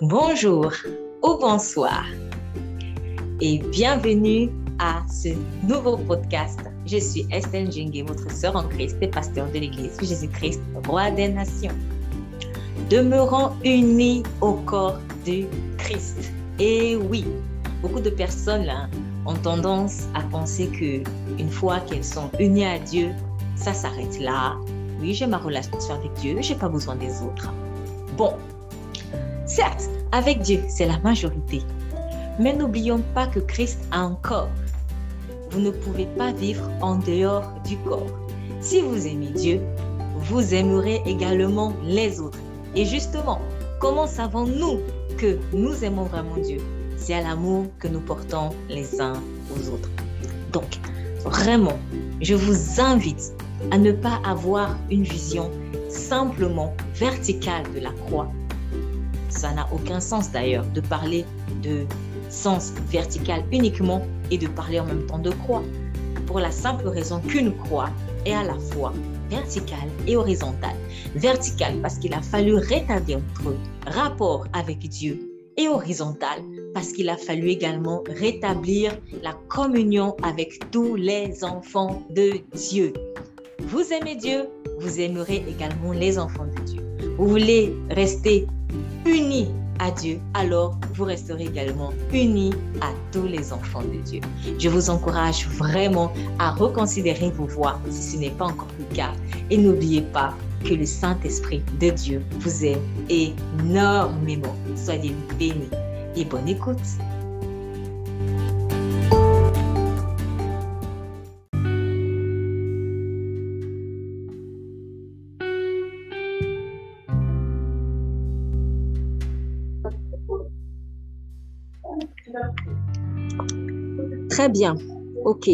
Bonjour ou bonsoir et bienvenue à ce nouveau podcast. Je suis Estelle Njenge, votre sœur en Christ et pasteur de l'Église Jésus-Christ, roi des nations. Demeurons unis au corps du Christ. Et oui, beaucoup de personnes ont tendance à penser qu'une fois qu'elles sont unies à Dieu, ça s'arrête là. Oui, j'ai ma relation avec Dieu, je n'ai pas besoin des autres. Bon, certes, avec Dieu, c'est la majorité. Mais n'oublions pas que Christ a un corps. Vous ne pouvez pas vivre en dehors du corps. Si vous aimez Dieu, vous aimerez également les autres. Et justement, comment savons-nous que nous aimons vraiment Dieu? C'est à l'amour que nous portons les uns aux autres. Donc, vraiment, je vous invite à ne pas avoir une vision simplement verticale de la croix. Ça n'a aucun sens d'ailleurs de parler de sens vertical uniquement et de parler en même temps de croix. Pour la simple raison qu'une croix est à la fois verticale et horizontale. Verticale parce qu'il a fallu rétablir notre rapport avec Dieu et horizontale parce qu'il a fallu également rétablir la communion avec tous les enfants de Dieu. Vous aimez Dieu, vous aimerez également les enfants de Dieu. Vous voulez rester unis à Dieu, alors vous resterez également unis à tous les enfants de Dieu. Je vous encourage vraiment à reconsidérer vos voies si ce n'est pas encore le cas. Et n'oubliez pas que le Saint-Esprit de Dieu vous aime énormément. Soyez bénis et bonne écoute. Très bien, ok.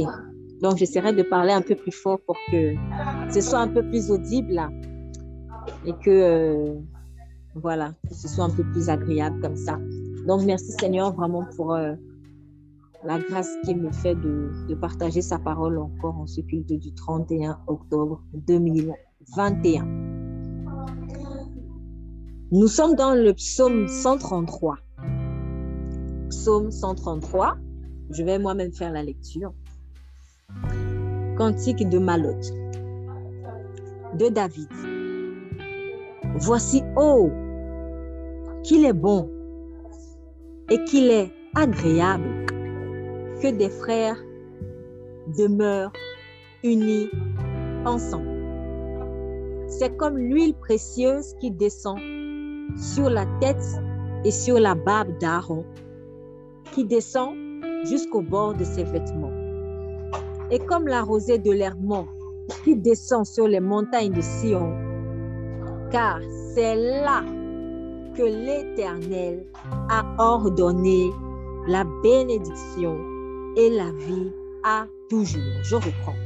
Donc, j'essaierai de parler un peu plus fort pour que ce soit un peu plus audible là, et que, voilà, que ce soit un peu plus agréable comme ça. Donc, merci Seigneur vraiment pour la grâce qu'il me fait de partager sa parole encore en ce culte du 31 octobre 2021. Nous sommes dans le psaume 133. Psaume 133. Je vais moi-même faire la lecture. Cantique de Malotte de David. Voici, oh, qu'il est bon et qu'il est agréable que des frères demeurent unis ensemble. C'est comme l'huile précieuse qui descend sur la tête et sur la barbe d'Aaron, qui descend jusqu'au bord de ses vêtements. Et comme la rosée de l'Hermon qui descend sur les montagnes de Sion, car c'est là que l'Éternel a ordonné la bénédiction et la vie à toujours. Je reprends.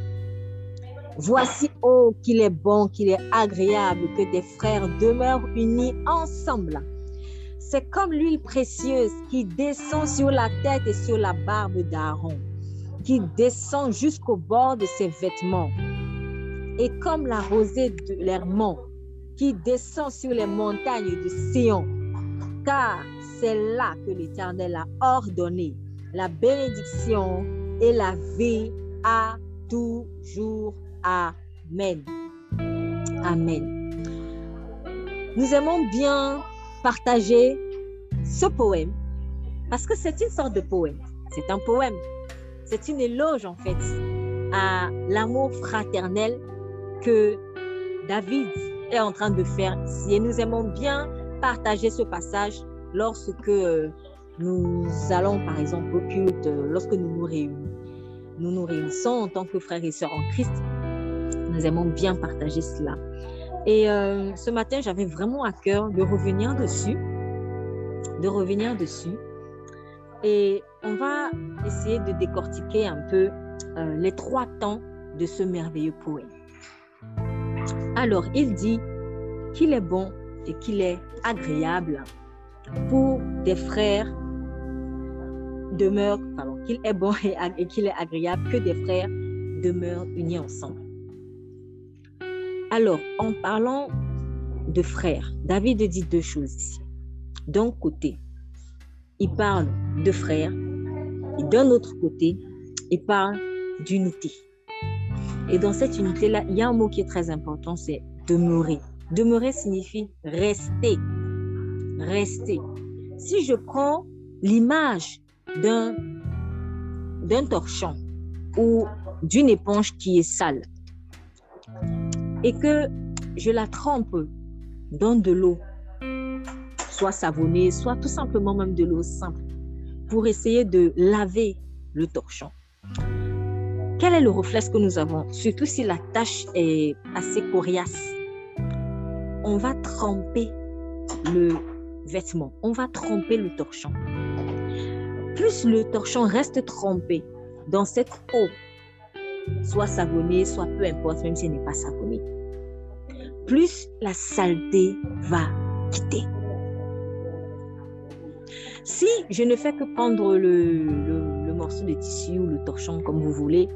Voici, oh, qu'il est bon, qu'il est agréable que des frères demeurent unis ensemble. C'est comme l'huile précieuse qui descend sur la tête et sur la barbe d'Aaron, qui descend jusqu'au bord de ses vêtements. Et comme la rosée de l'Hermon qui descend sur les montagnes de Sion, car c'est là que l'Éternel a ordonné la bénédiction et la vie à toujours. Amen. Amen. Nous aimons bien partager ce poème parce que c'est une sorte de poème. C'est un poème. C'est une éloge en fait à l'amour fraternel que David est en train de faire ici. Et nous aimons bien partager ce passage lorsque nous allons par exemple au culte, lorsque nous nous réunissons en tant que frères et sœurs en Christ. Nous aimons bien partager cela. Et ce matin, j'avais vraiment à cœur de revenir dessus. Et on va essayer de décortiquer un peu les 3 temps de ce merveilleux poème. Alors, il dit qu'il est bon et qu'il est agréable pour des frères qu'il est bon et qu'il est agréable que des frères demeurent unis ensemble. Alors, en parlant de frères, David dit 2 choses ici. d'un côté, il parle de frères, et d'un autre côté, il parle d'unité. Et dans cette unité-là, il y a un mot qui est très important, c'est demeurer. Demeurer signifie rester. Rester. Si je prends l'image d'un torchon ou d'une éponge qui est sale et que je la trempe dans de l'eau, soit savonnée, soit tout simplement même de l'eau simple, pour essayer de laver le torchon. Quel est le réflexe que nous avons? Surtout si la tâche est assez coriace. On va tremper le vêtement, on va tremper le torchon. Plus le torchon reste trempé dans cette eau, soit savonnée, soit peu importe, même si elle n'est pas savonnée, plus la saleté va quitter. Si je ne fais que prendre le morceau de tissu ou le torchon, comme vous voulez,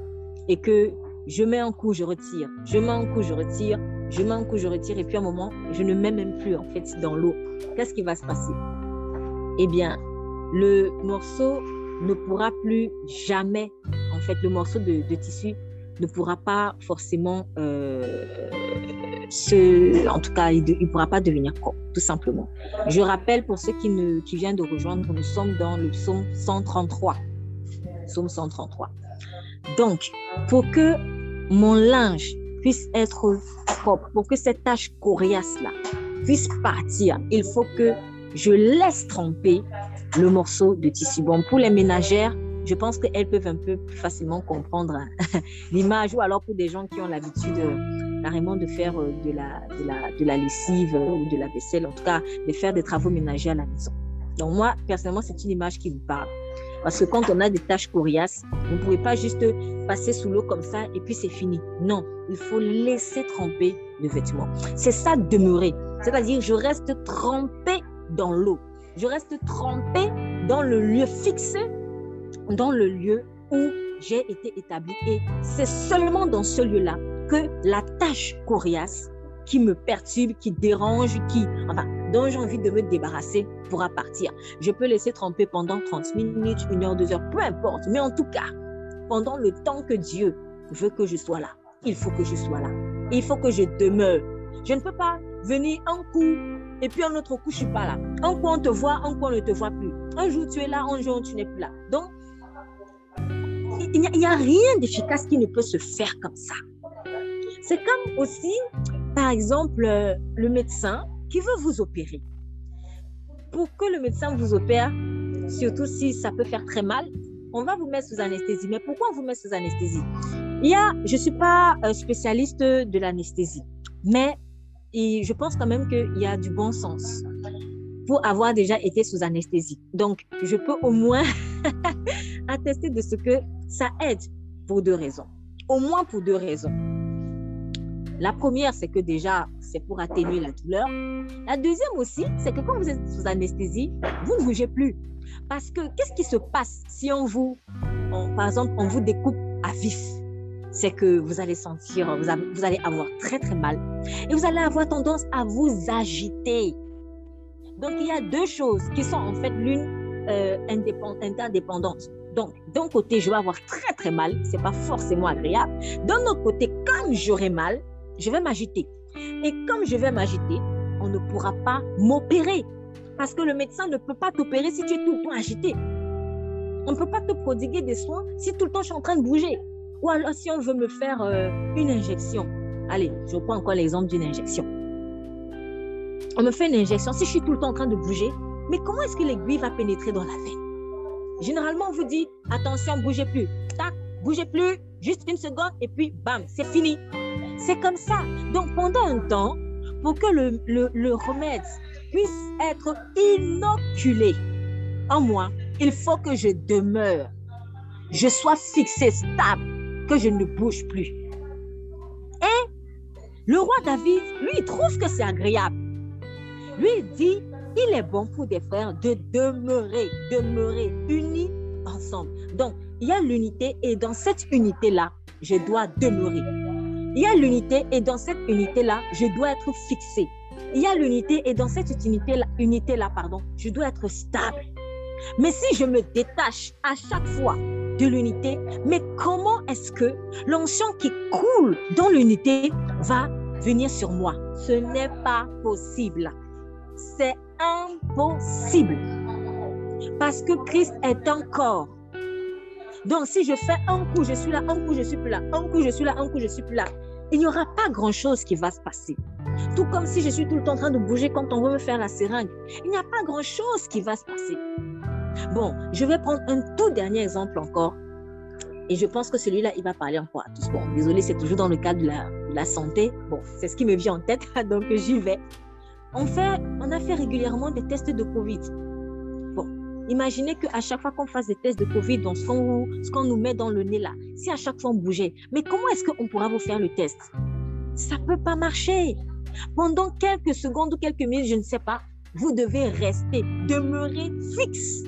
et que je mets un coup, je retire, je mets un coup, je retire, je mets un coup, je retire, et puis à un moment, je ne mets même plus en fait dans l'eau, qu'est-ce qui va se passer? Eh bien, le morceau ne pourra plus jamais, en fait, le morceau de tissu ne pourra pas forcément en tout cas, il ne pourra pas devenir propre, tout simplement. Je rappelle pour ceux qui viennent de rejoindre, nous sommes dans le psaume 133. Psaume 133. Donc, pour que mon linge puisse être propre, pour que cette tache coriace-là puisse partir, il faut que je laisse tremper le morceau de tissu. Bon, pour les ménagères, je pense qu'elles peuvent un peu plus facilement comprendre l'image, ou alors pour des gens qui ont l'habitude carrément de faire de la lessive ou de la vaisselle, en tout cas de faire des travaux ménagers à la maison. Donc moi, personnellement, c'est une image qui me parle. Parce que quand on a des taches coriaces, vous ne pouvez pas juste passer sous l'eau comme ça et puis c'est fini. Non, il faut laisser tremper le vêtement. C'est ça, demeurer. C'est-à-dire, je reste trempé dans l'eau. Je reste trempé dans le lieu fixé, dans le lieu où j'ai été établi. Et c'est seulement dans ce lieu-là que la tache coriace qui me perturbe, qui dérange, dont j'ai envie de me débarrasser pourra partir. Je peux laisser tremper pendant 30 minutes, 1 heure, 2 heures, peu importe. Mais en tout cas, pendant le temps que Dieu veut que je sois là, il faut que je sois là. Il faut que je demeure. Je ne peux pas venir un coup et puis un autre coup, je ne suis pas là. Un coup, on te voit, un coup, on ne te voit plus. Un jour, tu es là, un jour, tu n'es plus là. Donc, il n'y a rien d'efficace qui ne peut se faire comme ça. C'est comme aussi, par exemple, le médecin qui veut vous opérer. Pour que le médecin vous opère, surtout si ça peut faire très mal, on va vous mettre sous anesthésie. Mais pourquoi on vous met sous anesthésie? Je ne suis pas spécialiste de l'anesthésie, mais je pense quand même qu'il y a du bon sens pour avoir déjà été sous anesthésie. Donc, je peux au moins attester de ce que ça aide pour 2 raisons. Au moins pour 2 raisons. La première, c'est que déjà, c'est pour atténuer la douleur. La deuxième aussi, c'est que quand vous êtes sous anesthésie, vous ne bougez plus. Parce que qu'est-ce qui se passe si par exemple, on vous découpe à vif? C'est que vous allez sentir, vous allez avoir très très mal et vous allez avoir tendance à vous agiter. Donc, il y a 2 choses qui sont en fait l'une interdépendantes. Donc, d'un côté, je vais avoir très très mal, ce n'est pas forcément agréable. D'un autre côté, comme j'aurai mal, je vais m'agiter. Et comme je vais m'agiter, on ne pourra pas m'opérer. Parce que le médecin ne peut pas t'opérer si tu es tout le temps agité. On ne peut pas te prodiguer des soins si tout le temps je suis en train de bouger. Ou alors si on veut me faire une injection. Allez, je prends encore l'exemple d'une injection. On me fait une injection si je suis tout le temps en train de bouger. Mais comment est-ce que l'aiguille va pénétrer dans la veine? Généralement, on vous dit, attention, bougez plus. Tac, bougez plus, juste 1 seconde et puis bam, c'est fini. C'est comme ça. Donc, pendant un temps, pour que le remède puisse être inoculé en moi, il faut que je demeure, je sois fixé, stable, que je ne bouge plus. Et le roi David, lui, il trouve que c'est agréable. Lui, il dit, il est bon pour des frères de demeurer unis ensemble. Donc, il y a l'unité et dans cette unité-là, je dois demeurer. Il y a l'unité et dans cette unité-là, je dois être fixé. il y a l'unité et dans cette unité-là, je dois être stable. Mais si je me détache à chaque fois de l'unité, mais comment est-ce que l'onction qui coule dans l'unité va venir sur moi? Ce n'est pas possible. C'est impossible. Parce que Christ est un corps. Donc, si je fais un coup, je suis là, un coup, je suis plus là, un coup, je suis là, un coup, je suis plus là, il n'y aura pas grand-chose qui va se passer. Tout comme si je suis tout le temps en train de bouger quand on veut me faire la seringue. Il n'y a pas grand-chose qui va se passer. Bon, je vais prendre un tout dernier exemple encore. Et je pense que celui-là, il va parler encore à tous. Bon, désolé, c'est toujours dans le cadre de la santé. Bon, c'est ce qui me vient en tête, donc j'y vais. On a fait régulièrement des tests de Covid. Bon, imaginez qu'à chaque fois qu'on fasse des tests de Covid, donc ce qu'on nous met dans le nez là, si à chaque fois on bougeait, mais comment est-ce qu'on pourra vous faire le test? Ça ne peut pas marcher. Pendant quelques secondes ou quelques minutes, je ne sais pas, vous devez demeurer fixe.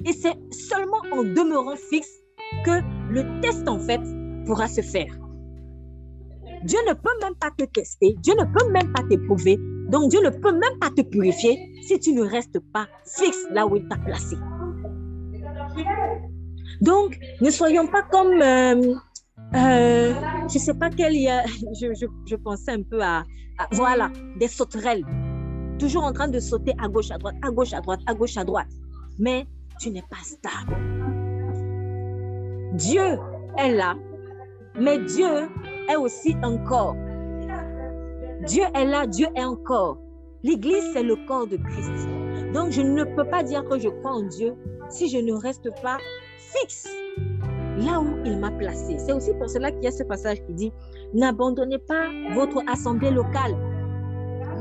Et c'est seulement en demeurant fixe que le test, en fait, pourra se faire. Dieu ne peut même pas te tester, Dieu ne peut même pas t'éprouver, donc Dieu ne peut même pas te purifier si tu ne restes pas fixe là où il t'a placé. Donc, ne soyons pas comme, je ne sais pas je pensais un peu à voilà, des sauterelles, toujours en train de sauter à gauche, à droite, à gauche, à droite, à gauche, à droite, mais tu n'es pas stable. Dieu est là, mais Dieu est aussi un corps. Dieu est là, Dieu est un corps. L'Église, c'est le corps de Christ. Donc, je ne peux pas dire que je crois en Dieu si je ne reste pas fixe là où il m'a placé. C'est aussi pour cela qu'il y a ce passage qui dit « N'abandonnez pas votre assemblée locale.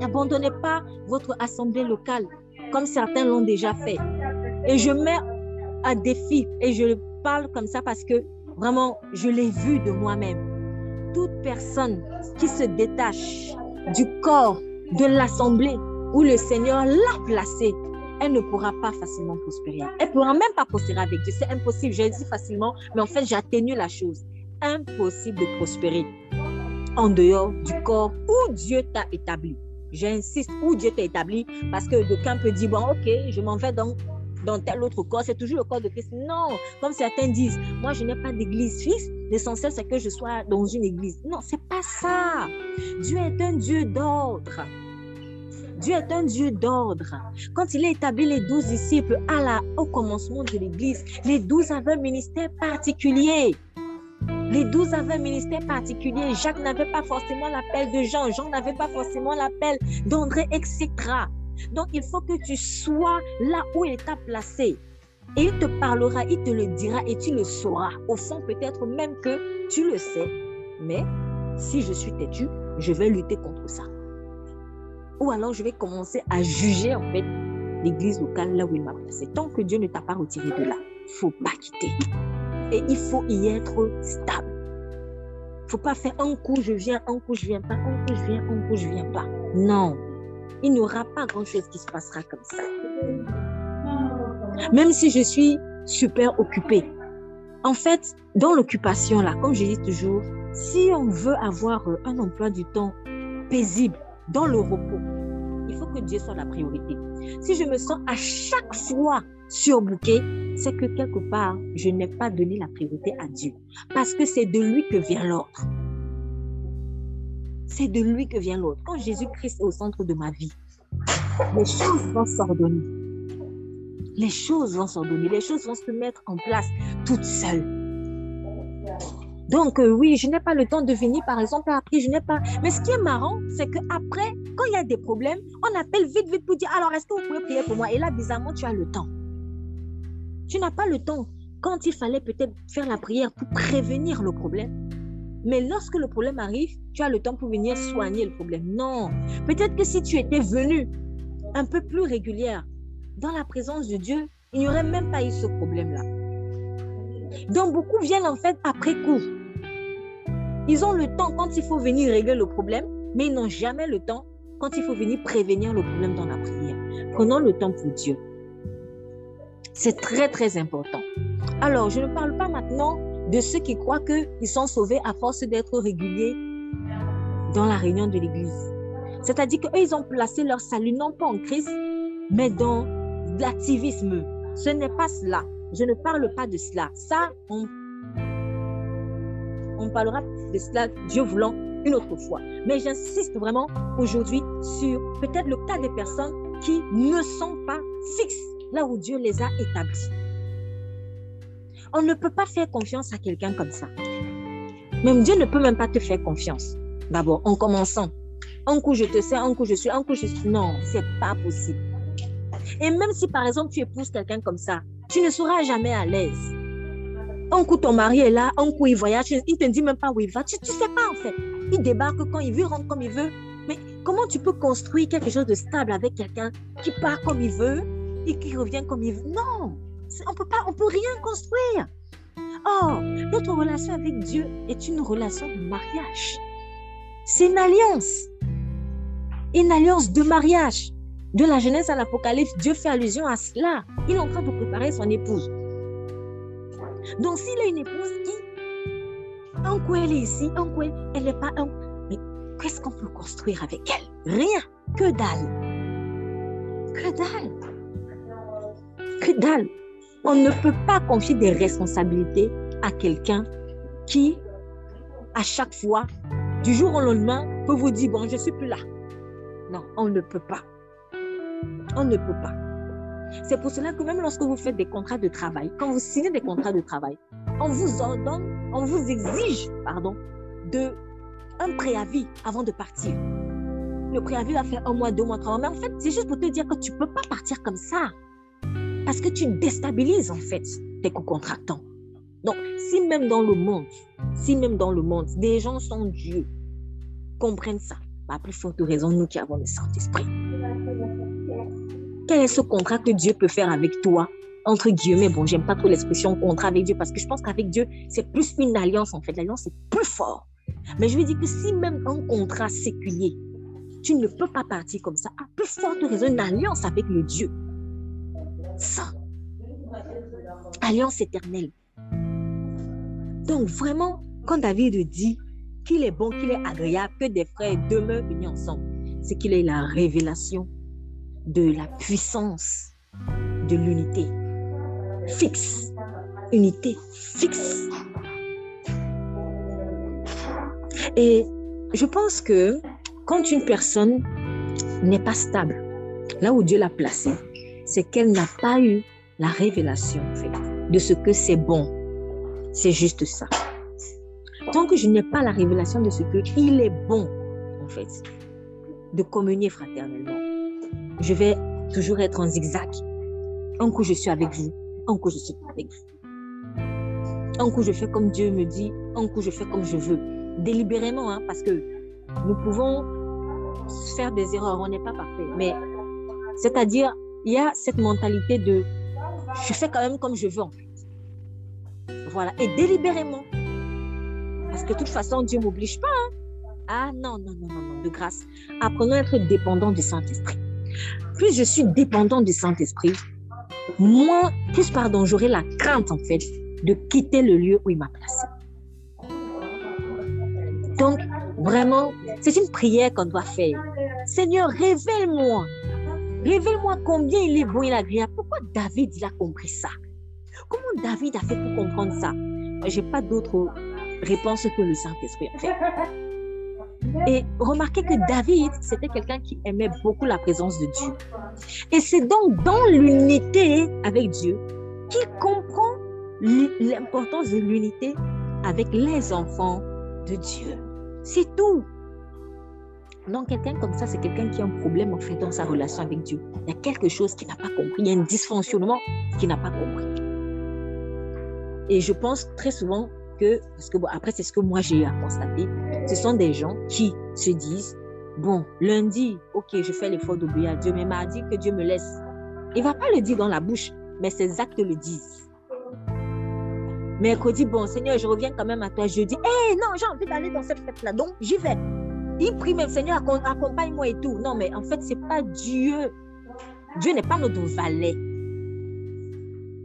N'abandonnez pas votre assemblée locale, comme certains l'ont déjà fait. » Et je mets à défi, et je parle comme ça parce que vraiment, je l'ai vu de moi-même. Toute personne qui se détache du corps de l'assemblée où le Seigneur l'a placée, elle ne pourra pas facilement prospérer. Elle ne pourra même pas prospérer avec Dieu. C'est impossible. Je le dis facilement, mais en fait, j'atténue la chose. Impossible de prospérer en dehors du corps où Dieu t'a établi. J'insiste, où Dieu t'a établi, parce que d'aucuns peuvent dire, bon, ok, je m'en vais dans tel autre corps, c'est toujours le corps de Christ. Non, comme certains disent, moi, je n'ai pas d'église fixe, l'essentiel, c'est que je sois dans une église. Non, c'est pas ça. Dieu est un Dieu d'ordre. Dieu est un Dieu d'ordre. Quand il a établi les 12 disciples au commencement de l'église, les 12 avaient un ministère particulier. Les 12 avaient un ministère particulier. Jacques n'avait pas forcément l'appel de Jean. Jean n'avait pas forcément l'appel d'André, etc. Donc, il faut que tu sois là où il t'a placé. Et il te parlera, il te le dira et tu le sauras. Au fond, peut-être même que tu le sais. Mais si je suis têtu, je vais lutter contre ça. Ou alors, je vais commencer à juger, en fait, l'église locale là où il m'a placé. Tant que Dieu ne t'a pas retiré de là, il ne faut pas quitter. Et il faut y être stable. Il ne faut pas faire un coup, je viens, un coup, je ne viens pas, un coup, je viens, un coup, je ne viens pas. Non. Il n'y aura pas grand-chose qui se passera comme ça. Même si je suis super occupée. En fait, dans l'occupation, là, comme je dis toujours, si on veut avoir un emploi du temps paisible, dans le repos, il faut que Dieu soit la priorité. Si je me sens à chaque fois surbookée, c'est que quelque part, je n'ai pas donné la priorité à Dieu. Parce que c'est de lui que vient l'ordre. C'est de lui que vient l'ordre. Quand Jésus-Christ est au centre de ma vie, les choses vont s'ordonner. Les choses vont s'ordonner. Les choses vont se mettre en place toutes seules. Donc, oui, je n'ai pas le temps de venir, par exemple, après, je n'ai pas... Mais ce qui est marrant, c'est qu'après, quand il y a des problèmes, on appelle vite pour dire, alors, est-ce que vous pouvez prier pour moi? Et là, bizarrement, tu as le temps. Tu n'as pas le temps. Quand il fallait peut-être faire la prière pour prévenir le problème, mais lorsque le problème arrive, tu as le temps pour venir soigner le problème. Non. Peut-être que si tu étais venu un peu plus régulière dans la présence de Dieu, il n'y aurait même pas eu ce problème-là. Donc, beaucoup viennent en fait après coup. Ils ont le temps quand il faut venir régler le problème, mais ils n'ont jamais le temps quand il faut venir prévenir le problème dans la prière. Prenons le temps pour Dieu. C'est très, très important. Alors, je ne parle pas maintenant de ceux qui croient qu'ils sont sauvés à force d'être réguliers dans la réunion de l'église. C'est-à-dire qu'eux, ils ont placé leur salut non pas en Christ, mais dans l'activisme. Ce n'est pas cela. Je ne parle pas de cela. Ça, on parlera de cela, Dieu voulant, une autre fois. Mais j'insiste vraiment aujourd'hui sur peut-être le cas des personnes qui ne sont pas fixes là où Dieu les a établis. On ne peut pas faire confiance à quelqu'un comme ça. Même Dieu ne peut même pas te faire confiance. D'abord, en commençant. Un coup je te sais, un coup je suis, un coup je suis. Non, c'est pas possible. Et même si par exemple tu épouses quelqu'un comme ça, tu ne seras jamais à l'aise. Un coup ton mari est là, un coup il voyage, il ne te dit même pas où il va. Tu ne sais pas en fait. Il débarque quand il veut, rentre comme il veut. Mais comment tu peux construire quelque chose de stable avec quelqu'un qui part comme il veut et qui revient comme il veut? Non, on peut rien construire. Or, notre relation avec Dieu est une relation de mariage. C'est une alliance de mariage. De la Genèse à l'Apocalypse, Dieu fait allusion à cela. Il est en train de préparer son épouse. Donc, s'il a une épouse qui, un coup elle est ici, un coup elle n'est pas un. Mais qu'est-ce qu'on peut construire avec elle? Rien, que dalle. Que dalle. Que dalle. On ne peut pas confier des responsabilités à quelqu'un qui, à chaque fois, du jour au lendemain, peut vous dire, bon, je ne suis plus là. Non, on ne peut pas. On ne peut pas. C'est pour cela que même lorsque vous faites des contrats de travail, quand vous signez des contrats de travail, on vous ordonne, on vous exige, un préavis avant de partir. Le préavis va faire 1 mois, 2 mois, 3 mois. Mais en fait, c'est juste pour te dire que tu ne peux pas partir comme ça. Parce que tu déstabilises en fait tes co-contractants. Donc, si même dans le monde, des gens sont Dieu, comprennent ça, à plus forte raison, nous qui avons le Saint-Esprit. Quel est ce contrat que Dieu peut faire avec toi? Entre guillemets, bon, j'aime pas trop l'expression contrat avec Dieu parce que je pense qu'avec Dieu, c'est plus une alliance en fait. L'alliance est plus fort. Mais je veux dire que si même un contrat séculier, tu ne peux pas partir comme ça, à plus forte raison, une alliance avec le Dieu. Ça. Alliance éternelle. Donc vraiment, quand David dit qu'il est bon, qu'il est agréable, que des frères demeurent unis ensemble, c'est qu'il ait la révélation de la puissance de l'unité fixe. Unité fixe. Et je pense que quand une personne n'est pas stable, là où Dieu l'a placée, c'est qu'elle n'a pas eu la révélation en fait, de ce que c'est bon. C'est juste ça. Tant que je n'ai pas la révélation de ce qu'il est bon, en fait, de communier fraternellement, je vais toujours être en zigzag. Un coup, je suis avec vous. Un coup, je suis pas avec vous. Un coup, je fais comme Dieu me dit. Un coup, je fais comme je veux. Délibérément, hein, parce que nous pouvons faire des erreurs. On n'est pas parfait. Mais, c'est-à-dire, il y a cette mentalité de je fais quand même comme je veux, en fait. Voilà. Et délibérément. Parce que de toute façon, Dieu ne m'oblige pas. Hein. Ah non, de grâce. Apprenons à être dépendants du Saint-Esprit. Plus je suis dépendant du Saint-Esprit, j'aurai la crainte, en fait, de quitter le lieu où il m'a placé. Donc, vraiment, c'est une prière qu'on doit faire. Seigneur, révèle-moi. Révèle-moi combien il est bon et agréable. Pourquoi David, il a compris ça? Comment David a fait pour comprendre ça? Je n'ai pas d'autre réponse que le Saint-Esprit, en fait. Et remarquez que David, c'était quelqu'un qui aimait beaucoup la présence de Dieu. Et c'est donc dans l'unité avec Dieu qu'il comprend l'importance de l'unité avec les enfants de Dieu. C'est tout. Donc, quelqu'un comme ça, c'est quelqu'un qui a un problème en fait dans sa relation avec Dieu. Il y a quelque chose qu'il n'a pas compris. Il y a un dysfonctionnement qu'il n'a pas compris. Et je pense très souvent parce que bon, après, c'est ce que moi j'ai eu à constater, ce sont des gens qui se disent, bon, lundi, ok, je fais l'effort d'obéir à Dieu, mais mardi, que Dieu me laisse. Il ne va pas le dire dans la bouche, mais ses actes le disent. Mercredi, bon, Seigneur, je reviens quand même à toi. Jeudi, non, j'ai envie d'aller dans cette fête-là, donc j'y vais. Il prie même, Seigneur, accompagne-moi et tout. Non, mais en fait, ce n'est pas Dieu. Dieu n'est pas notre valet.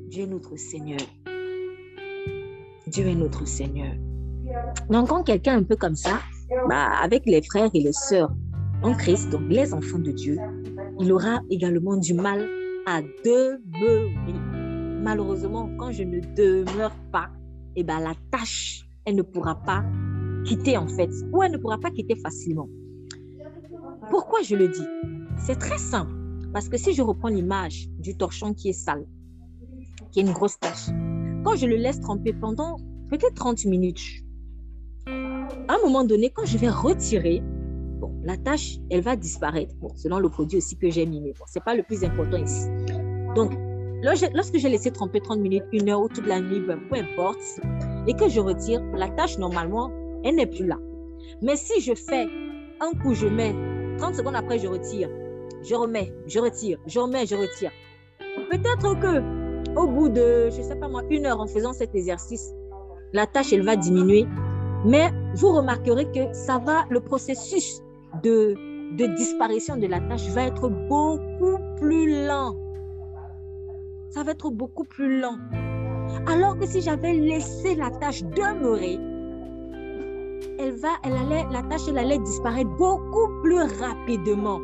Dieu est notre Seigneur. Dieu est notre Seigneur. Donc, quand quelqu'un est un peu comme ça, avec les frères et les sœurs, en Christ, donc les enfants de Dieu, il aura également du mal à demeurer. Malheureusement, quand je ne demeure pas, eh ben, la tâche, elle ne pourra pas quitter en fait, ou elle ne pourra pas quitter facilement. Pourquoi je le dis? C'est très simple, parce que si je reprends l'image du torchon qui est sale, qui est une grosse tache, quand je le laisse tremper pendant peut-être 30 minutes, à un moment donné, quand je vais retirer, bon, la tache, elle va disparaître, bon, selon le produit aussi que j'ai mis, mais bon, ce n'est pas le plus important ici. Donc, lorsque j'ai laissé tremper 30 minutes, 1 heure ou toute la nuit, ben, peu importe, et que je retire, la tache, normalement, elle n'est plus là. Mais si je fais un coup, je mets, 30 secondes après, je retire, je remets, je retire, je remets, je retire. Peut-être que au bout de, je ne sais pas moi, 1 heure en faisant cet exercice, la tâche, elle va diminuer. Mais vous remarquerez que ça va, le processus de disparition de la tâche va être beaucoup plus lent. Ça va être beaucoup plus lent. Alors que si j'avais laissé la tâche demeurer, la tâche elle allait disparaître beaucoup plus rapidement.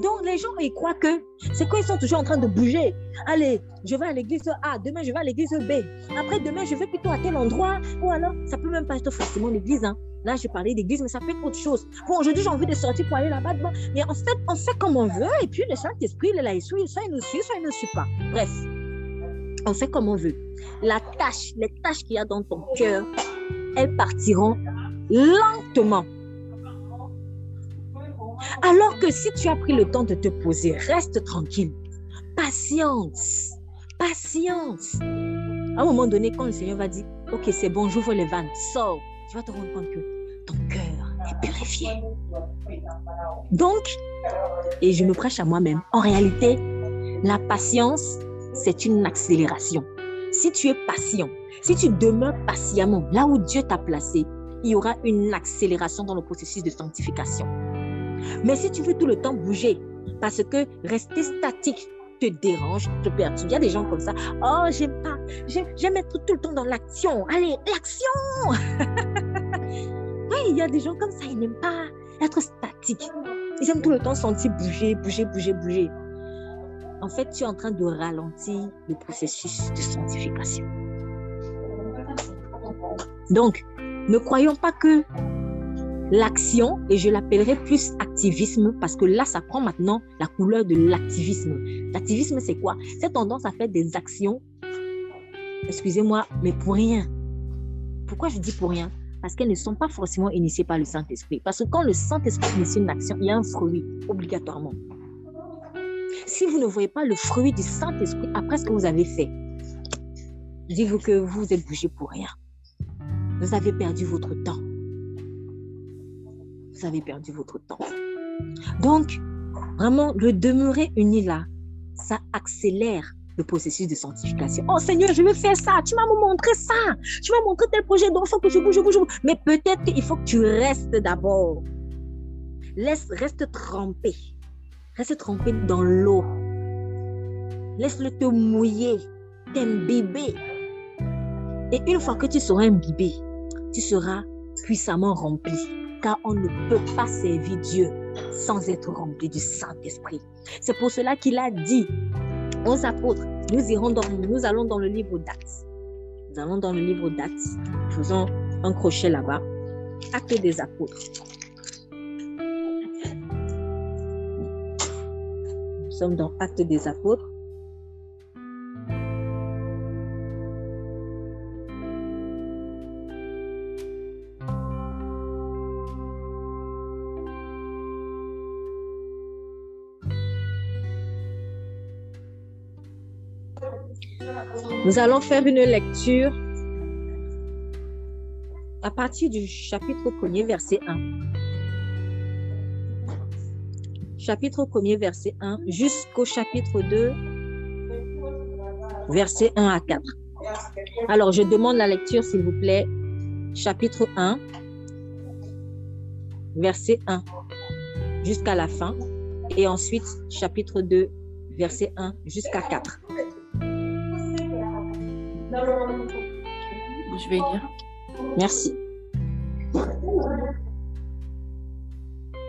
Donc, les gens, ils croient que c'est quand ils sont toujours en train de bouger. Allez, je vais à l'église A, demain, je vais à l'église B. Après, demain, je vais plutôt à tel endroit. Ou alors, ça ne peut même pas être forcément l'église. Hein. Là, je parlais d'église, mais ça peut être autre chose. Bon, aujourd'hui, j'ai envie de sortir pour aller là-bas. Bon, mais en fait, on fait comme on veut. Et puis, le Saint-Esprit, il est là, soit il nous suit, soit il ne nous suit pas. Bref, on fait comme on veut. Les tâches qu'il y a dans ton cœur, elles partiront lentement. Alors que si tu as pris le temps de te poser, reste tranquille. Patience. Patience. À un moment donné, quand le Seigneur va dire, ok, c'est bon, j'ouvre les vannes, sors, tu vas te rendre compte que ton cœur est purifié. Donc, et je me prêche à moi-même, en réalité, la patience, c'est une accélération. Si tu es patient, si tu demeures patiemment là où Dieu t'a placé, il y aura une accélération dans le processus de sanctification. Mais si tu veux tout le temps bouger, parce que rester statique te dérange, te perturbe. Il y a des gens comme ça. Oh, j'aime pas. J'aime être tout le temps dans l'action. Allez, l'action. Oui, il y a des gens comme ça, ils n'aiment pas être statique. Ils aiment tout le temps sentir bouger. En fait, tu es en train de ralentir le processus de sanctification. Donc, ne croyons pas que l'action, et je l'appellerai plus activisme, parce que là, ça prend maintenant la couleur de l'activisme. L'activisme, c'est quoi? C'est tendance à faire des actions, excusez-moi, mais pour rien. Pourquoi je dis pour rien? Parce qu'elles ne sont pas forcément initiées par le Saint-Esprit. Parce que quand le Saint-Esprit initie une action, il y a un fruit, obligatoirement. Si vous ne voyez pas le fruit du Saint-Esprit après ce que vous avez fait, dites-vous que vous êtes bougé pour rien. Vous avez perdu votre temps. Vous avez perdu votre temps. Donc, vraiment, le demeurer uni là, ça accélère le processus de sanctification. Oh Seigneur, je veux faire ça. Tu m'as montré ça. Tu m'as montré tel projet. Donc, il faut que je bouge. Mais peut-être qu'il faut que tu restes d'abord. Reste trempé. Reste trempé dans l'eau. Laisse-le te mouiller, t'imbiber. Et une fois que tu seras imbibé, tu seras puissamment rempli. Car on ne peut pas servir Dieu sans être rempli du Saint-Esprit. C'est pour cela qu'il a dit aux apôtres, nous allons dans le livre d'Actes. Nous allons dans le livre d'Actes. Faisons un crochet là-bas. Actes des apôtres. Nous sommes dans Actes des apôtres. Nous allons faire une lecture à partir du chapitre 1er, verset 1. Chapitre 1er, verset 1, jusqu'au chapitre 2, verset 1 à 4. Alors, je demande la lecture, s'il vous plaît. Chapitre 1, verset 1, jusqu'à la fin. Et ensuite, chapitre 2, verset 1, jusqu'à 4. Je vais lire. Merci.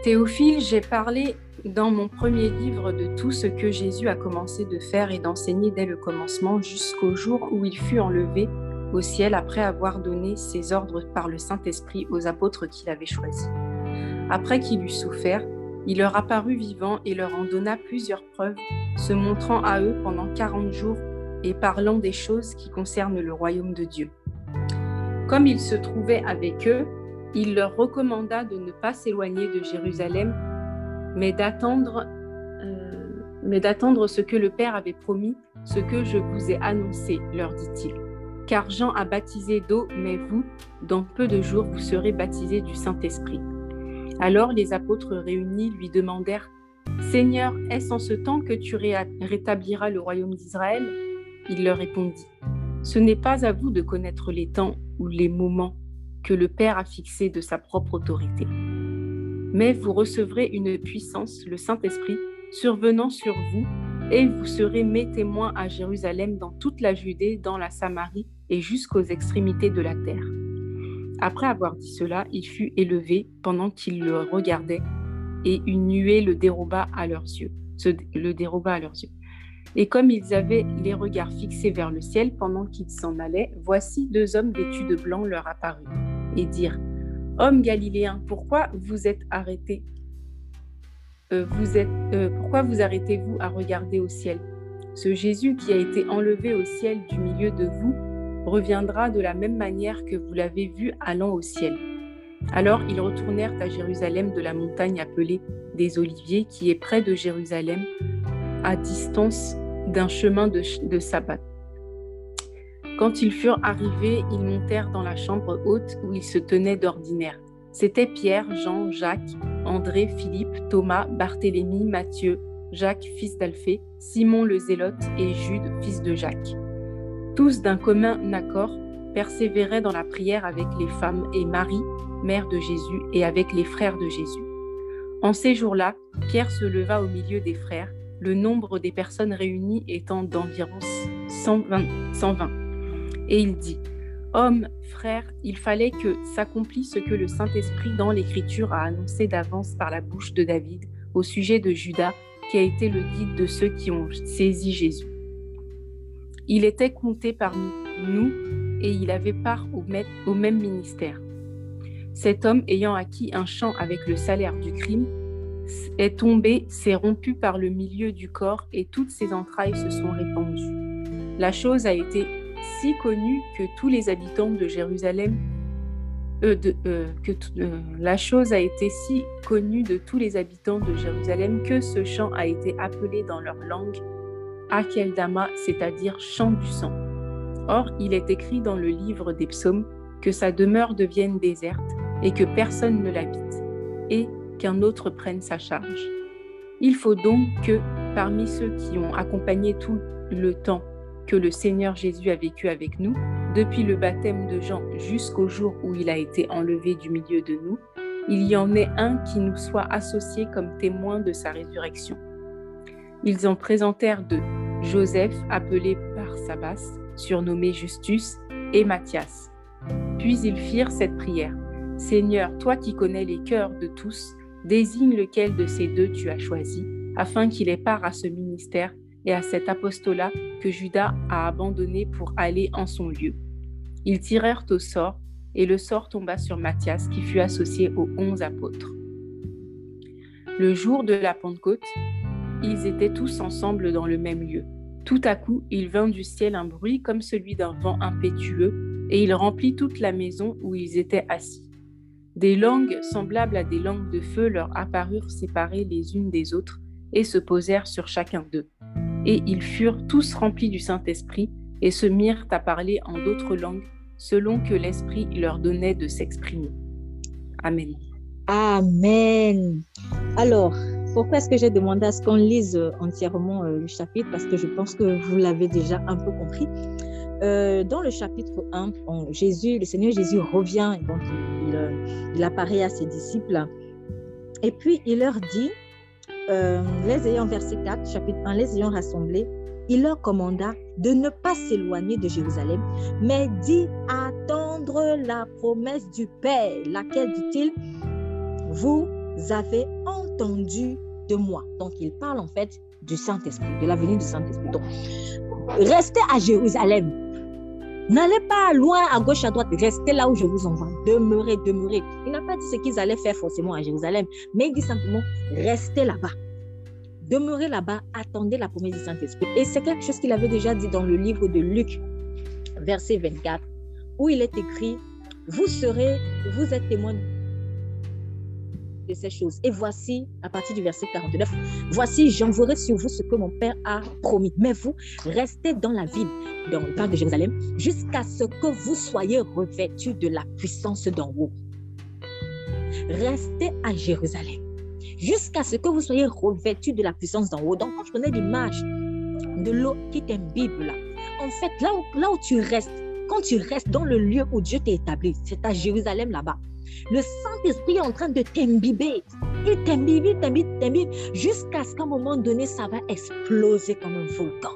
Théophile, j'ai parlé dans mon premier livre de tout ce que Jésus a commencé de faire et d'enseigner dès le commencement jusqu'au jour où il fut enlevé au ciel après avoir donné ses ordres par le Saint-Esprit aux apôtres qu'il avait choisis. Après qu'il eut souffert, il leur apparut vivant et leur en donna plusieurs preuves, se montrant à eux pendant 40 jours et parlant des choses qui concernent le royaume de Dieu. Comme il se trouvait avec eux, il leur recommanda de ne pas s'éloigner de Jérusalem, mais d'attendre ce que le Père avait promis, ce que je vous ai annoncé, leur dit-il. Car Jean a baptisé d'eau, mais vous, dans peu de jours, vous serez baptisés du Saint-Esprit. Alors les apôtres réunis lui demandèrent « Seigneur, est-ce en ce temps que tu rétabliras le royaume d'Israël ?» Il leur répondit « Ce n'est pas à vous de connaître les temps ou les moments que le Père a fixés de sa propre autorité. Mais vous recevrez une puissance, le Saint-Esprit, survenant sur vous, et vous serez mes témoins à Jérusalem, dans toute la Judée, dans la Samarie et jusqu'aux extrémités de la terre. » Après avoir dit cela, il fut élevé pendant qu'ils le regardaient, et une nuée le déroba à leurs yeux. Et comme ils avaient les regards fixés vers le ciel pendant qu'ils s'en allaient, voici 2 hommes vêtus de blanc leur apparurent, et dirent « Hommes galiléens, pourquoi vous arrêtez-vous à regarder au ciel? Ce Jésus qui a été enlevé au ciel du milieu de vous reviendra de la même manière que vous l'avez vu allant au ciel. » Alors ils retournèrent à Jérusalem de la montagne appelée des Oliviers, qui est près de Jérusalem, à distance d'un chemin de sabbat. Quand ils furent arrivés, ils montèrent dans la chambre haute où ils se tenaient d'ordinaire. C'étaient Pierre, Jean, Jacques, André, Philippe, Thomas, Barthélemy, Matthieu, Jacques, fils d'Alphée, Simon le Zélote et Jude, fils de Jacques. Tous d'un commun accord persévéraient dans la prière avec les femmes et Marie, mère de Jésus, et avec les frères de Jésus. En ces jours-là, Pierre se leva au milieu des frères, le nombre des personnes réunies étant d'environ 120. Et il dit « Hommes, frères, il fallait que s'accomplisse ce que le Saint-Esprit dans l'Écriture a annoncé d'avance par la bouche de David au sujet de Judas, qui a été le guide de ceux qui ont saisi Jésus. Il était compté parmi nous et il avait part au même ministère. Cet homme, ayant acquis un champ avec le salaire du crime, est tombé, s'est rompu par le milieu du corps et toutes ses entrailles se sont répandues. La chose a été si connue que tous les habitants de Jérusalem la chose a été si connue de tous les habitants de Jérusalem que ce chant a été appelé dans leur langue Akeldama, c'est-à-dire chant du sang. Or, il est écrit dans le livre des psaumes que sa demeure devienne déserte et que personne ne l'habite, et qu'un autre prenne sa charge. Il faut donc que, parmi ceux qui ont accompagné tout le temps que le Seigneur Jésus a vécu avec nous, depuis le baptême de Jean jusqu'au jour où il a été enlevé du milieu de nous, il y en ait un qui nous soit associé comme témoin de sa résurrection. Ils en présentèrent 2, Joseph, appelé Barsabas, surnommé Justus, et Matthias. Puis ils firent cette prière. « Seigneur, toi qui connais les cœurs de tous, désigne lequel de ces 2 tu as choisi, afin qu'il ait part à ce ministère et à cet apostolat que Judas a abandonné pour aller en son lieu. » Ils tirèrent au sort, et le sort tomba sur Matthias, qui fut associé aux 11 apôtres. Le jour de la Pentecôte, ils étaient tous ensemble dans le même lieu. Tout à coup, il vint du ciel un bruit comme celui d'un vent impétueux, et il remplit toute la maison où ils étaient assis. Des langues semblables à des langues de feu leur apparurent séparées les unes des autres, et se posèrent sur chacun d'eux. Et ils furent tous remplis du Saint-Esprit, et se mirent à parler en d'autres langues, selon que l'Esprit leur donnait de s'exprimer. Amen. Amen. Alors, pourquoi est-ce que j'ai demandé à ce qu'on lise entièrement le chapitre? Parce que je pense que vous l'avez déjà un peu compris. Dans le chapitre 1, le Seigneur Jésus revient, donc il apparaît à ses disciples. Et puis, il leur dit, verset 4, chapitre 1, les ayant rassemblés, il leur commanda de ne pas s'éloigner de Jérusalem, mais d'y attendre la promesse du Père, laquelle, dit-il, vous avez entendu de moi. Donc, il parle en fait du Saint-Esprit, de la venue du Saint-Esprit. Donc, restez à Jérusalem. N'allez pas loin à gauche, à droite. Restez là où je vous envoie. Demeurez, demeurez. Il n'a pas dit ce qu'ils allaient faire forcément à Jérusalem, mais il dit simplement, restez là-bas. Demeurez là-bas, attendez la promesse du Saint-Esprit. Et c'est quelque chose qu'il avait déjà dit dans le livre de Luc, verset 24, où il est écrit, vous êtes témoins de ces choses. Et voici, à partir du verset 49, voici, j'enverrai sur vous ce que mon Père a promis. Mais vous, restez dans la ville, dans le parc de Jérusalem, jusqu'à ce que vous soyez revêtus de la puissance d'en haut. Restez à Jérusalem, jusqu'à ce que vous soyez revêtus de la puissance d'en haut. Donc, quand je prenais l'image de l'eau qui t'imbibe là, en fait, là où tu restes, quand tu restes dans le lieu où Dieu t'a établi, c'est à Jérusalem là-bas. Le Saint-Esprit est en train de t'imbiber. Il t'imbibe, jusqu'à ce qu'à un moment donné, ça va exploser comme un volcan.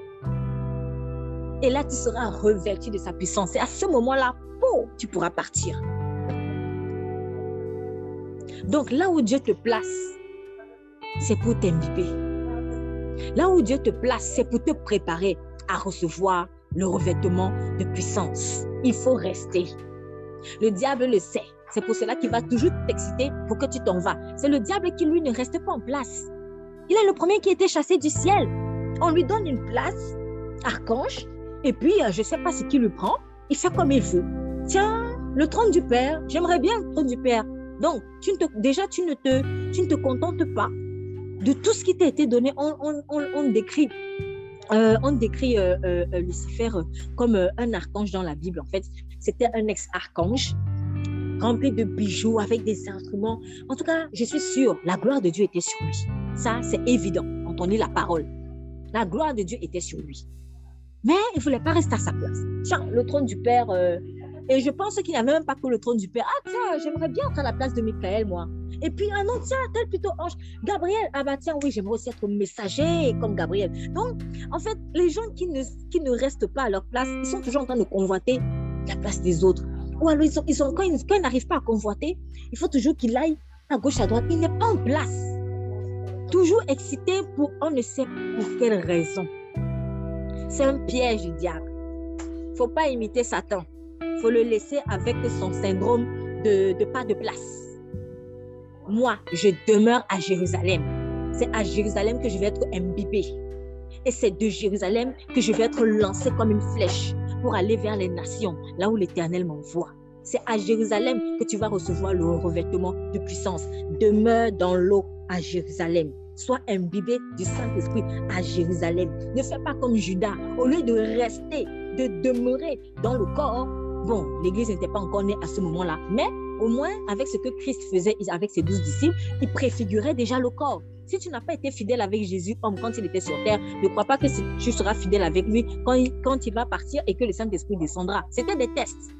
Et là, tu seras revêtu de sa puissance. Et à ce moment-là, tu pourras partir. Donc, là où Dieu te place, c'est pour t'imbiber. Là où Dieu te place, c'est pour te préparer à recevoir le revêtement de puissance. Il faut rester. Le diable le sait. C'est pour cela qu'il va toujours t'exciter pour que tu t'en vas. C'est le diable qui, lui, ne reste pas en place. Il est le premier qui a été chassé du ciel. On lui donne une place, archange, et puis, je ne sais pas ce qu'il lui prend. Il fait comme il veut. Tiens, le trône du Père, j'aimerais bien le trône du Père. Donc, tu ne te contentes pas de tout ce qui t'a été donné. On décrit Lucifer comme un archange dans la Bible. En fait, c'était un ex-archange rempli de bijoux, avec des instruments. En tout cas, je suis sûre, la gloire de Dieu était sur lui. Ça, c'est évident quand on lit la parole. La gloire de Dieu était sur lui. Mais il ne voulait pas rester à sa place. Tiens, le trône du Père... Et je pense qu'il n'y avait même pas que le trône du Père. Ah tiens, j'aimerais bien être à la place de Michael, moi. Et puis, ah non, tiens, tel plutôt ange. Gabriel, ah bah tiens, oui, j'aimerais aussi être messager comme Gabriel. Donc, en fait, les gens qui ne restent pas à leur place, ils sont toujours en train de convoiter la place des autres. Ou alors, quand ils n'arrivent pas à convoiter, il faut toujours qu'il aille à gauche, à droite. Il n'est pas en place. Toujours excité pour on ne sait pour quelle raison. C'est un piège du diable. Il ne faut pas imiter Satan. Il faut le laisser avec son syndrome de pas de place. Moi, je demeure à Jérusalem. C'est à Jérusalem que je vais être imbibée. Et c'est de Jérusalem que je vais être lancée comme une flèche pour aller vers les nations, là où l'Éternel m'envoie. C'est à Jérusalem que tu vas recevoir le revêtement de puissance. Demeure dans l'eau à Jérusalem. Sois imbibé du Saint-Esprit à Jérusalem. Ne fais pas comme Judas. Au lieu de rester, de demeurer dans le corps, bon, l'Église n'était pas encore née à ce moment-là, mais au moins, avec ce que Christ faisait avec ses 12 disciples, il préfigurait déjà le corps. Si tu n'as pas été fidèle avec Jésus, comme quand il était sur terre, ne crois pas que tu seras fidèle avec lui quand il va partir et que le Saint-Esprit descendra. C'était des tests.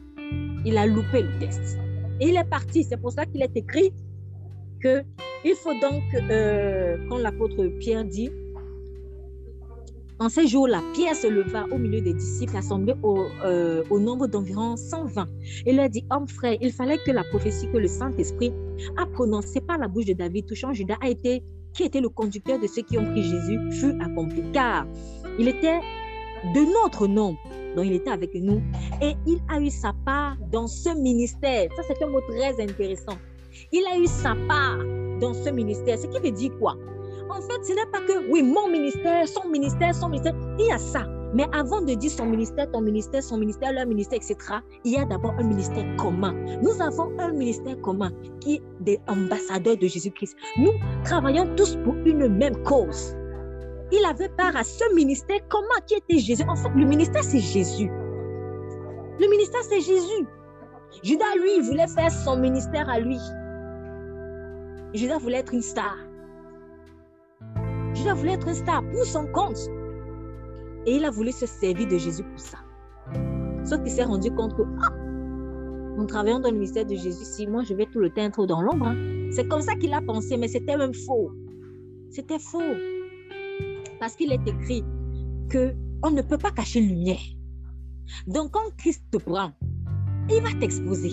Il a loupé le test. Et il est parti. C'est pour ça qu'il est écrit qu'il faut donc, quand l'apôtre Pierre dit, en ces jours-là, Pierre se leva au milieu des disciples assemblés au nombre d'environ 120. Il leur dit, hommes frères, il fallait que la prophétie que le Saint-Esprit a prononcée par la bouche de David touchant Judas qui était le conducteur de ceux qui ont pris Jésus, fut accompli. Car il était de notre nombre, dont il était avec nous, et il a eu sa part dans ce ministère. Ça, c'est un mot très intéressant. Il a eu sa part dans ce ministère. Ce qui veut dire quoi? En fait, ce n'est pas que, oui, mon ministère, son ministère, il y a ça. Mais avant de dire son ministère, ton ministère, son ministère, leur ministère, etc., il y a d'abord un ministère commun. Nous avons un ministère commun qui est des ambassadeurs de Jésus-Christ. Nous travaillons tous pour une même cause. Il avait part à ce ministère commun qui était Jésus. En fait, le ministère, c'est Jésus. Le ministère, c'est Jésus. Judas, lui, il voulait faire son ministère à lui. Judas voulait être une star. Judas voulait être un star pour son compte. Et il a voulu se servir de Jésus pour ça. Sauf qu'il s'est rendu compte que, en travaillant dans le ministère de Jésus, si moi je vais tout le temps être dans l'ombre, c'est comme ça qu'il a pensé, mais c'était même faux. C'était faux. Parce qu'il est écrit qu'on ne peut pas cacher une lumière. Donc quand Christ te prend, il va t'exposer.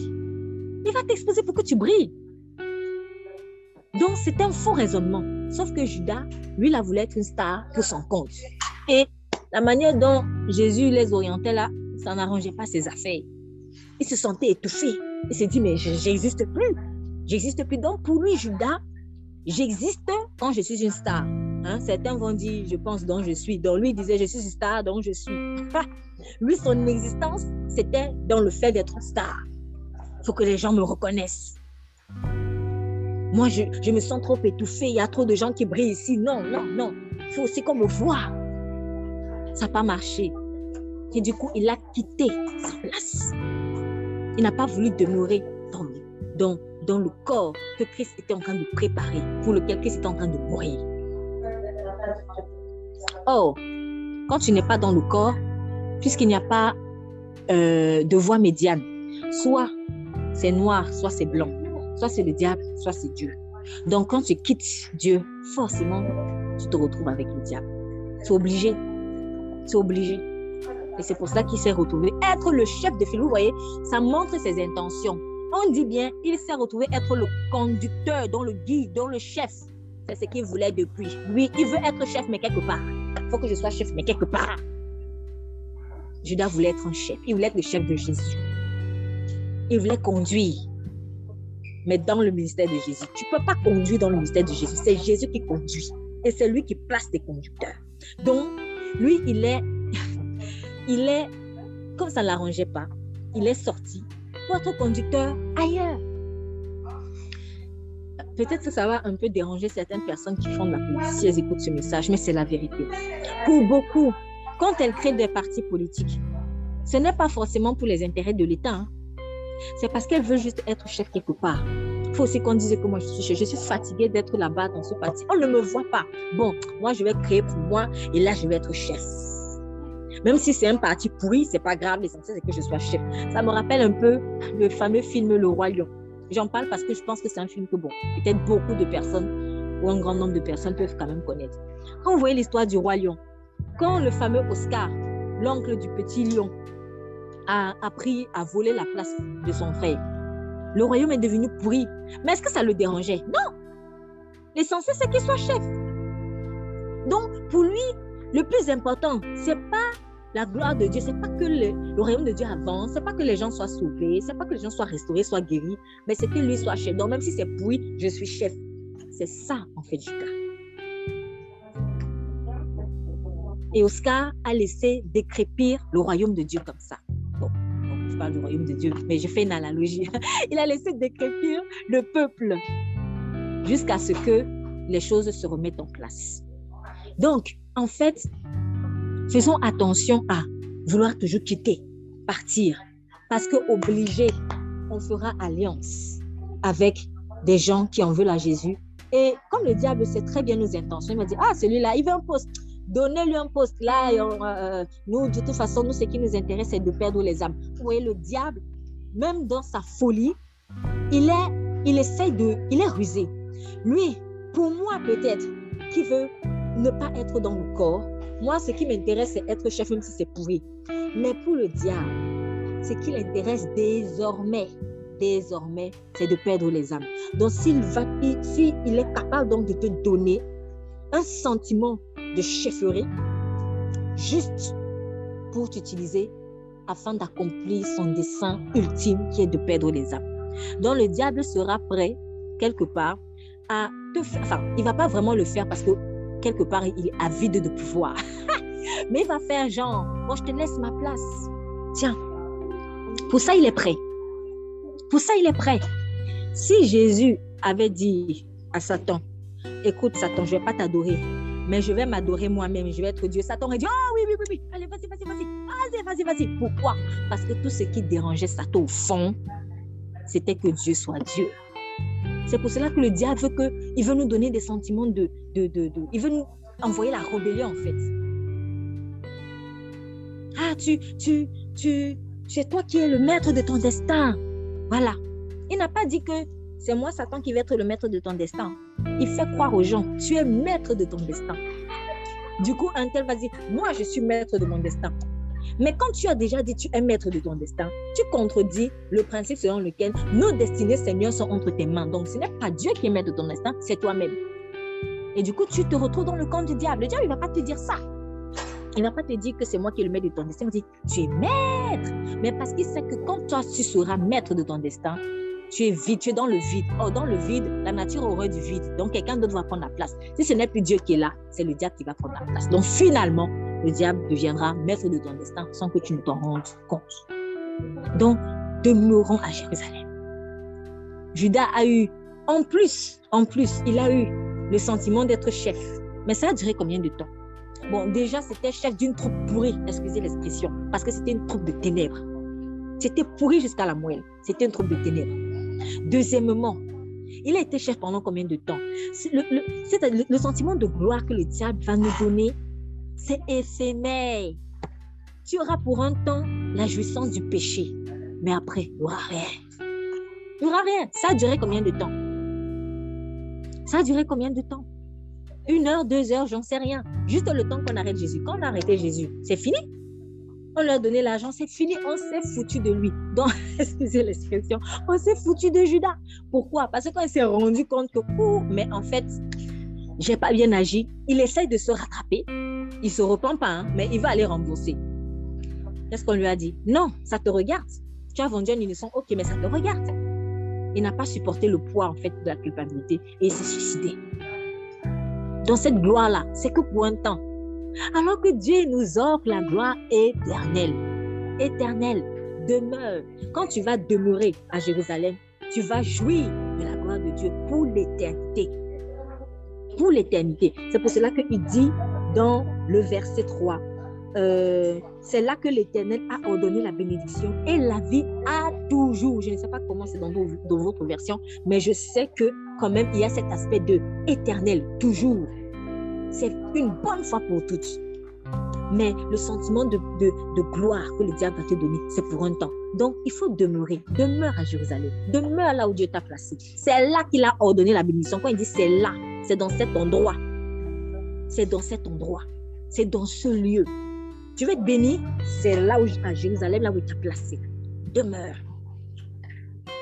Il va t'exposer pour que tu brilles. Donc, c'était un faux raisonnement. Sauf que Judas, lui, il a voulu être une star pour son compte. Et la manière dont Jésus les orientait là, ça n'arrangeait pas ses affaires. Il se sentait étouffé. Il s'est dit, mais j'existe plus. J'existe plus. Donc, pour lui, Judas, j'existe quand je suis une star. Hein? Certains vont dire, je pense, donc je suis. Donc, lui, il disait, je suis une star, donc je suis. Lui, son existence, c'était dans le fait d'être star. Il faut que les gens me reconnaissent. Moi, je me sens trop étouffée. Il y a trop de gens qui brillent ici. Non, non, non. Il faut aussi qu'on me voie. Ça n'a pas marché. Et du coup, il a quitté sa place. Il n'a pas voulu demeurer dans le corps que Christ était en train de préparer, pour lequel Christ était en train de mourir. Or, quand tu n'es pas dans le corps, puisqu'il n'y a pas de voie médiane, soit c'est noir, soit c'est blanc, soit c'est le diable, soit c'est Dieu. Donc, quand tu quittes Dieu, forcément, tu te retrouves avec le diable. C'est obligé. C'est obligé. Et c'est pour ça qu'il s'est retrouvé être le chef de file. Vous voyez, ça montre ses intentions. On dit bien, il s'est retrouvé être le conducteur, dans le guide, dans le chef. C'est ce qu'il voulait depuis. Lui, il veut être chef, mais quelque part. Il faut que je sois chef, mais quelque part. Judas voulait être un chef. Il voulait être le chef de Jésus. Il voulait conduire. Mais dans le ministère de Jésus, tu ne peux pas conduire dans le ministère de Jésus. C'est Jésus qui conduit. Et c'est lui qui place des conducteurs. Donc, lui, il est, comme ça ne l'arrangeait pas, il est sorti pour être conducteur ailleurs. Peut-être que ça va un peu déranger certaines personnes qui font de la politique si elles écoutent ce message, mais c'est la vérité. Pour beaucoup, quand elles créent des partis politiques, ce n'est pas forcément pour les intérêts de l'État. Hein. C'est parce qu'elles veulent juste être chef quelque part. Il faut aussi qu'on dise que moi, je suis fatiguée d'être là-bas dans ce parti. On ne me voit pas. Bon, moi, je vais créer pour moi et là, je vais être chef. Même si c'est un parti pourri, c'est pas grave. L'essentiel, c'est que je sois chef. Ça me rappelle un peu le fameux film Le Roi Lion. J'en parle parce que je pense que c'est un film que, bon, peut-être beaucoup de personnes ou un grand nombre de personnes peuvent quand même connaître. Quand vous voyez l'histoire du Roi Lion, quand le fameux Oscar, l'oncle du petit lion, a appris à voler la place de son frère, le royaume est devenu pourri. Mais est-ce que ça le dérangeait? Non. L'essentiel, c'est qu'il soit chef. Donc, pour lui, le plus important, c'est pas la gloire de Dieu, c'est pas que le royaume de Dieu avance, c'est pas que les gens soient sauvés, c'est pas que les gens soient restaurés, soient guéris, mais c'est que lui soit chef. Donc, même si c'est pourri, je suis chef. C'est ça, en fait, Judas. Et Oscar a laissé décrépir le royaume de Dieu comme ça. Bon, je parle du royaume de Dieu, mais j'ai fait une analogie. Il a laissé décrépir le peuple jusqu'à ce que les choses se remettent en place. Donc, en fait, faisons attention à vouloir toujours quitter, partir, parce qu'obligé, on fera alliance avec des gens qui en veulent à Jésus. Et comme le diable sait très bien nos intentions, il m'a dit, ah, celui-là, il veut un poste. Donnez-lui un poste. Là, nous, de toute façon, nous, ce qui nous intéresse, c'est de perdre les âmes. Vous voyez, le diable, même dans sa folie, il est rusé. Lui, pour moi, peut-être, qui veut ne pas être dans le corps, moi, ce qui m'intéresse, c'est être chef, même si c'est pourri. Mais pour le diable, ce qui l'intéresse désormais, c'est de perdre les âmes. Donc, s'il est capable donc de te donner un sentiment de chefferie, juste pour t'utiliser afin d'accomplir son dessein ultime qui est de perdre les âmes. Donc, le diable sera prêt, quelque part, à te faire... Enfin, il ne va pas vraiment le faire parce que, quelque part, il est avide de pouvoir. Mais il va faire genre, bon, je te laisse ma place. Tiens, pour ça, il est prêt. Pour ça, il est prêt. Si Jésus avait dit à Satan, écoute, Satan, je ne vais pas t'adorer, mais je vais m'adorer moi-même, je vais être Dieu. Satan aurait dit, oh oui, allez, vas-y. Pourquoi? Parce que tout ce qui dérangeait Satan au fond, c'était que Dieu soit Dieu. C'est pour cela que le diable il veut nous donner des sentiments il veut nous envoyer la rébellion en fait. Ah, c'est toi qui es le maître de ton destin. Voilà. Il n'a pas dit que c'est moi, Satan, qui vais être le maître de ton destin. Il fait croire aux gens, tu es maître de ton destin. Du coup, un tel va dire, moi, je suis maître de mon destin. Mais quand tu as déjà dit tu es maître de ton destin, tu contredis le principe selon lequel nos destinées, Seigneur, sont entre tes mains. Donc, ce n'est pas Dieu qui est maître de ton destin, c'est toi-même. Et du coup, tu te retrouves dans le camp du diable. Le diable, il ne va pas te dire ça. Il ne va pas te dire que c'est moi qui est le maître de ton destin. Il va dire, tu es maître. Mais parce qu'il sait que quand toi, tu seras maître de ton destin, tu es vide, tu es dans le vide. Or, dans le vide, la nature aurait du vide. Donc, quelqu'un d'autre va prendre la place. Si ce n'est plus Dieu qui est là, c'est le diable qui va prendre la place. Donc, finalement, le diable deviendra maître de ton destin sans que tu ne t'en rendes compte. Donc, demeurons à Jérusalem. Judas a eu, en plus, il a eu le sentiment d'être chef. Mais ça a duré combien de temps? Bon, déjà, c'était chef d'une troupe pourrie, excusez l'expression, parce que c'était une troupe de ténèbres. C'était pourri jusqu'à la moelle. C'était une troupe de ténèbres. Deuxièmement, il a été chef pendant combien de temps? Le sentiment de gloire que le diable va nous donner, c'est éphémère. Tu auras pour un temps la jouissance du péché, mais après, il n'y aura rien. Il n'y aura rien. Ça a duré combien de temps? Ça a duré combien de temps? 1 heure, 2 heures, j'en sais rien. Juste le temps qu'on arrête Jésus. Quand on a arrêté Jésus, c'est fini. On lui a donné l'argent, c'est fini. On s'est foutu de lui. Donc, excusez l'expression, on s'est foutu de Judas. Pourquoi? Parce qu'on s'est rendu compte que, mais en fait, j'ai pas bien agi. Il essaye de se rattraper. Il se repent pas, hein, mais il va aller rembourser. Qu'est-ce qu'on lui a dit? Non, ça te regarde. Tu as vendu un innocent, ok, mais ça te regarde. Il n'a pas supporté le poids, en fait, de la culpabilité et il s'est suicidé. Dans cette gloire-là, c'est que pour un temps. Alors que Dieu nous offre la gloire éternelle. Éternelle, demeure. Quand tu vas demeurer à Jérusalem, tu vas jouir de la gloire de Dieu pour l'éternité. Pour l'éternité. C'est pour cela qu'il dit dans le verset 3, c'est là que l'Éternel a ordonné la bénédiction et la vie à toujours. Je ne sais pas comment c'est dans votre version, mais je sais que quand même, il y a cet aspect de éternel, toujours. C'est une bonne fois pour toutes. Mais le sentiment de gloire que le diable va te donner, c'est pour un temps. Donc, il faut demeurer. Demeure à Jérusalem. Demeure là où Dieu t'a placé. C'est là qu'il a ordonné la bénédiction. Quand il dit c'est là, c'est dans cet endroit. C'est dans cet endroit. C'est dans ce lieu. Tu veux être béni, c'est là où, à Jérusalem, là où il t'a placé. Demeure.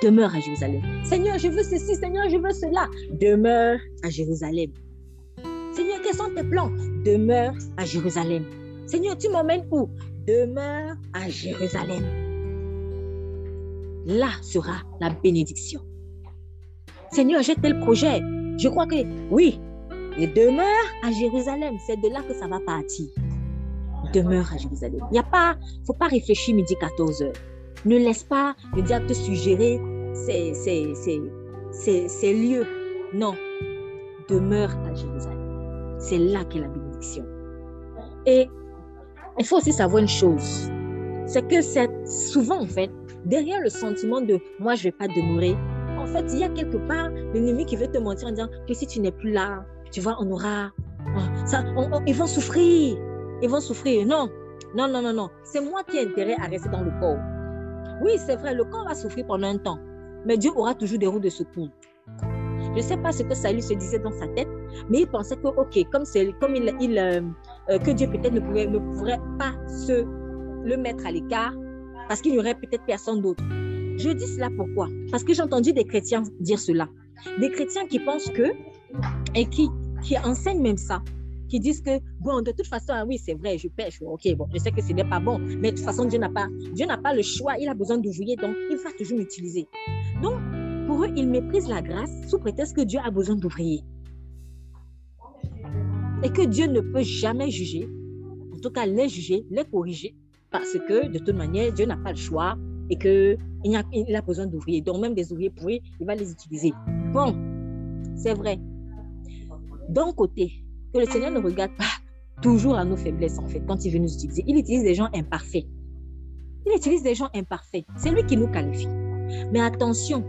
Demeure à Jérusalem. Seigneur, je veux ceci. Seigneur, je veux cela. Demeure à Jérusalem. Seigneur, quels sont tes plans? Demeure à Jérusalem. Seigneur, tu m'emmènes où? Demeure à Jérusalem. Là sera la bénédiction. Seigneur, j'ai tel projet. Je crois que oui. Et demeure à Jérusalem. C'est de là que ça va partir. Demeure à Jérusalem. Il ne faut pas réfléchir midi 14h. Ne laisse pas le diable te suggérer ces lieux. Non. Demeure à Jérusalem. C'est là qu'est la bénédiction. Et il faut aussi savoir une chose. C'est que c'est souvent, en fait, derrière le sentiment de « moi, je ne vais pas demeurer », en fait, il y a quelque part l'ennemi qui veut te mentir en disant que si tu n'es plus là, tu vois, on aura... ils vont souffrir. Ils vont souffrir. Non. C'est moi qui ai intérêt à rester dans le corps. Oui, c'est vrai, le corps va souffrir pendant un temps. Mais Dieu aura toujours des roues de secours. Je ne sais pas ce que Saül se disait dans sa tête, mais il pensait que, ok, que Dieu peut-être ne pourrait pas le mettre à l'écart parce qu'il n'y aurait peut-être personne d'autre. Je dis cela pourquoi? Parce que j'ai entendu des chrétiens dire cela. Des chrétiens qui pensent que, et qui enseignent même ça, qui disent que, bon, de toute façon, oui, c'est vrai, je pêche, ok, bon, je sais que ce n'est pas bon, mais de toute façon, Dieu n'a pas le choix, il a besoin d'ouvriers, donc il va toujours m'utiliser. Donc, pour eux, ils méprisent la grâce sous prétexte que Dieu a besoin d'ouvriers. Et que Dieu ne peut jamais juger, en tout cas les juger, les corriger, parce que de toute manière, Dieu n'a pas le choix et qu'il a besoin d'ouvriers. Donc même des ouvriers pourris, il va les utiliser. Bon, c'est vrai. D'un côté, que le Seigneur ne regarde pas toujours à nos faiblesses, en fait, quand il veut nous utiliser. Il utilise des gens imparfaits. C'est lui qui nous qualifie. Mais attention,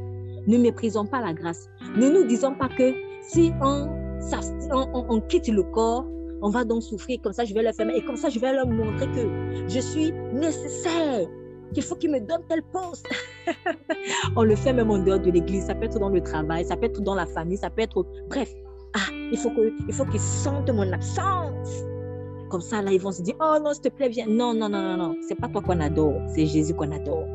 ne méprisons pas la grâce. Ne nous disons pas que si on quitte le corps, on va donc souffrir, comme ça je vais leur faire, et comme ça je vais leur montrer que je suis nécessaire, qu'il faut qu'ils me donnent tel poste. On le fait même en dehors de l'église, ça peut être dans le travail, ça peut être dans la famille, ça peut être... Bref, il faut qu'ils sentent mon absence. comme ça, là, ils vont se dire, oh non, s'il te plaît, viens. Non, non, non, non, non. C'est pas toi qu'on adore, c'est Jésus qu'on adore.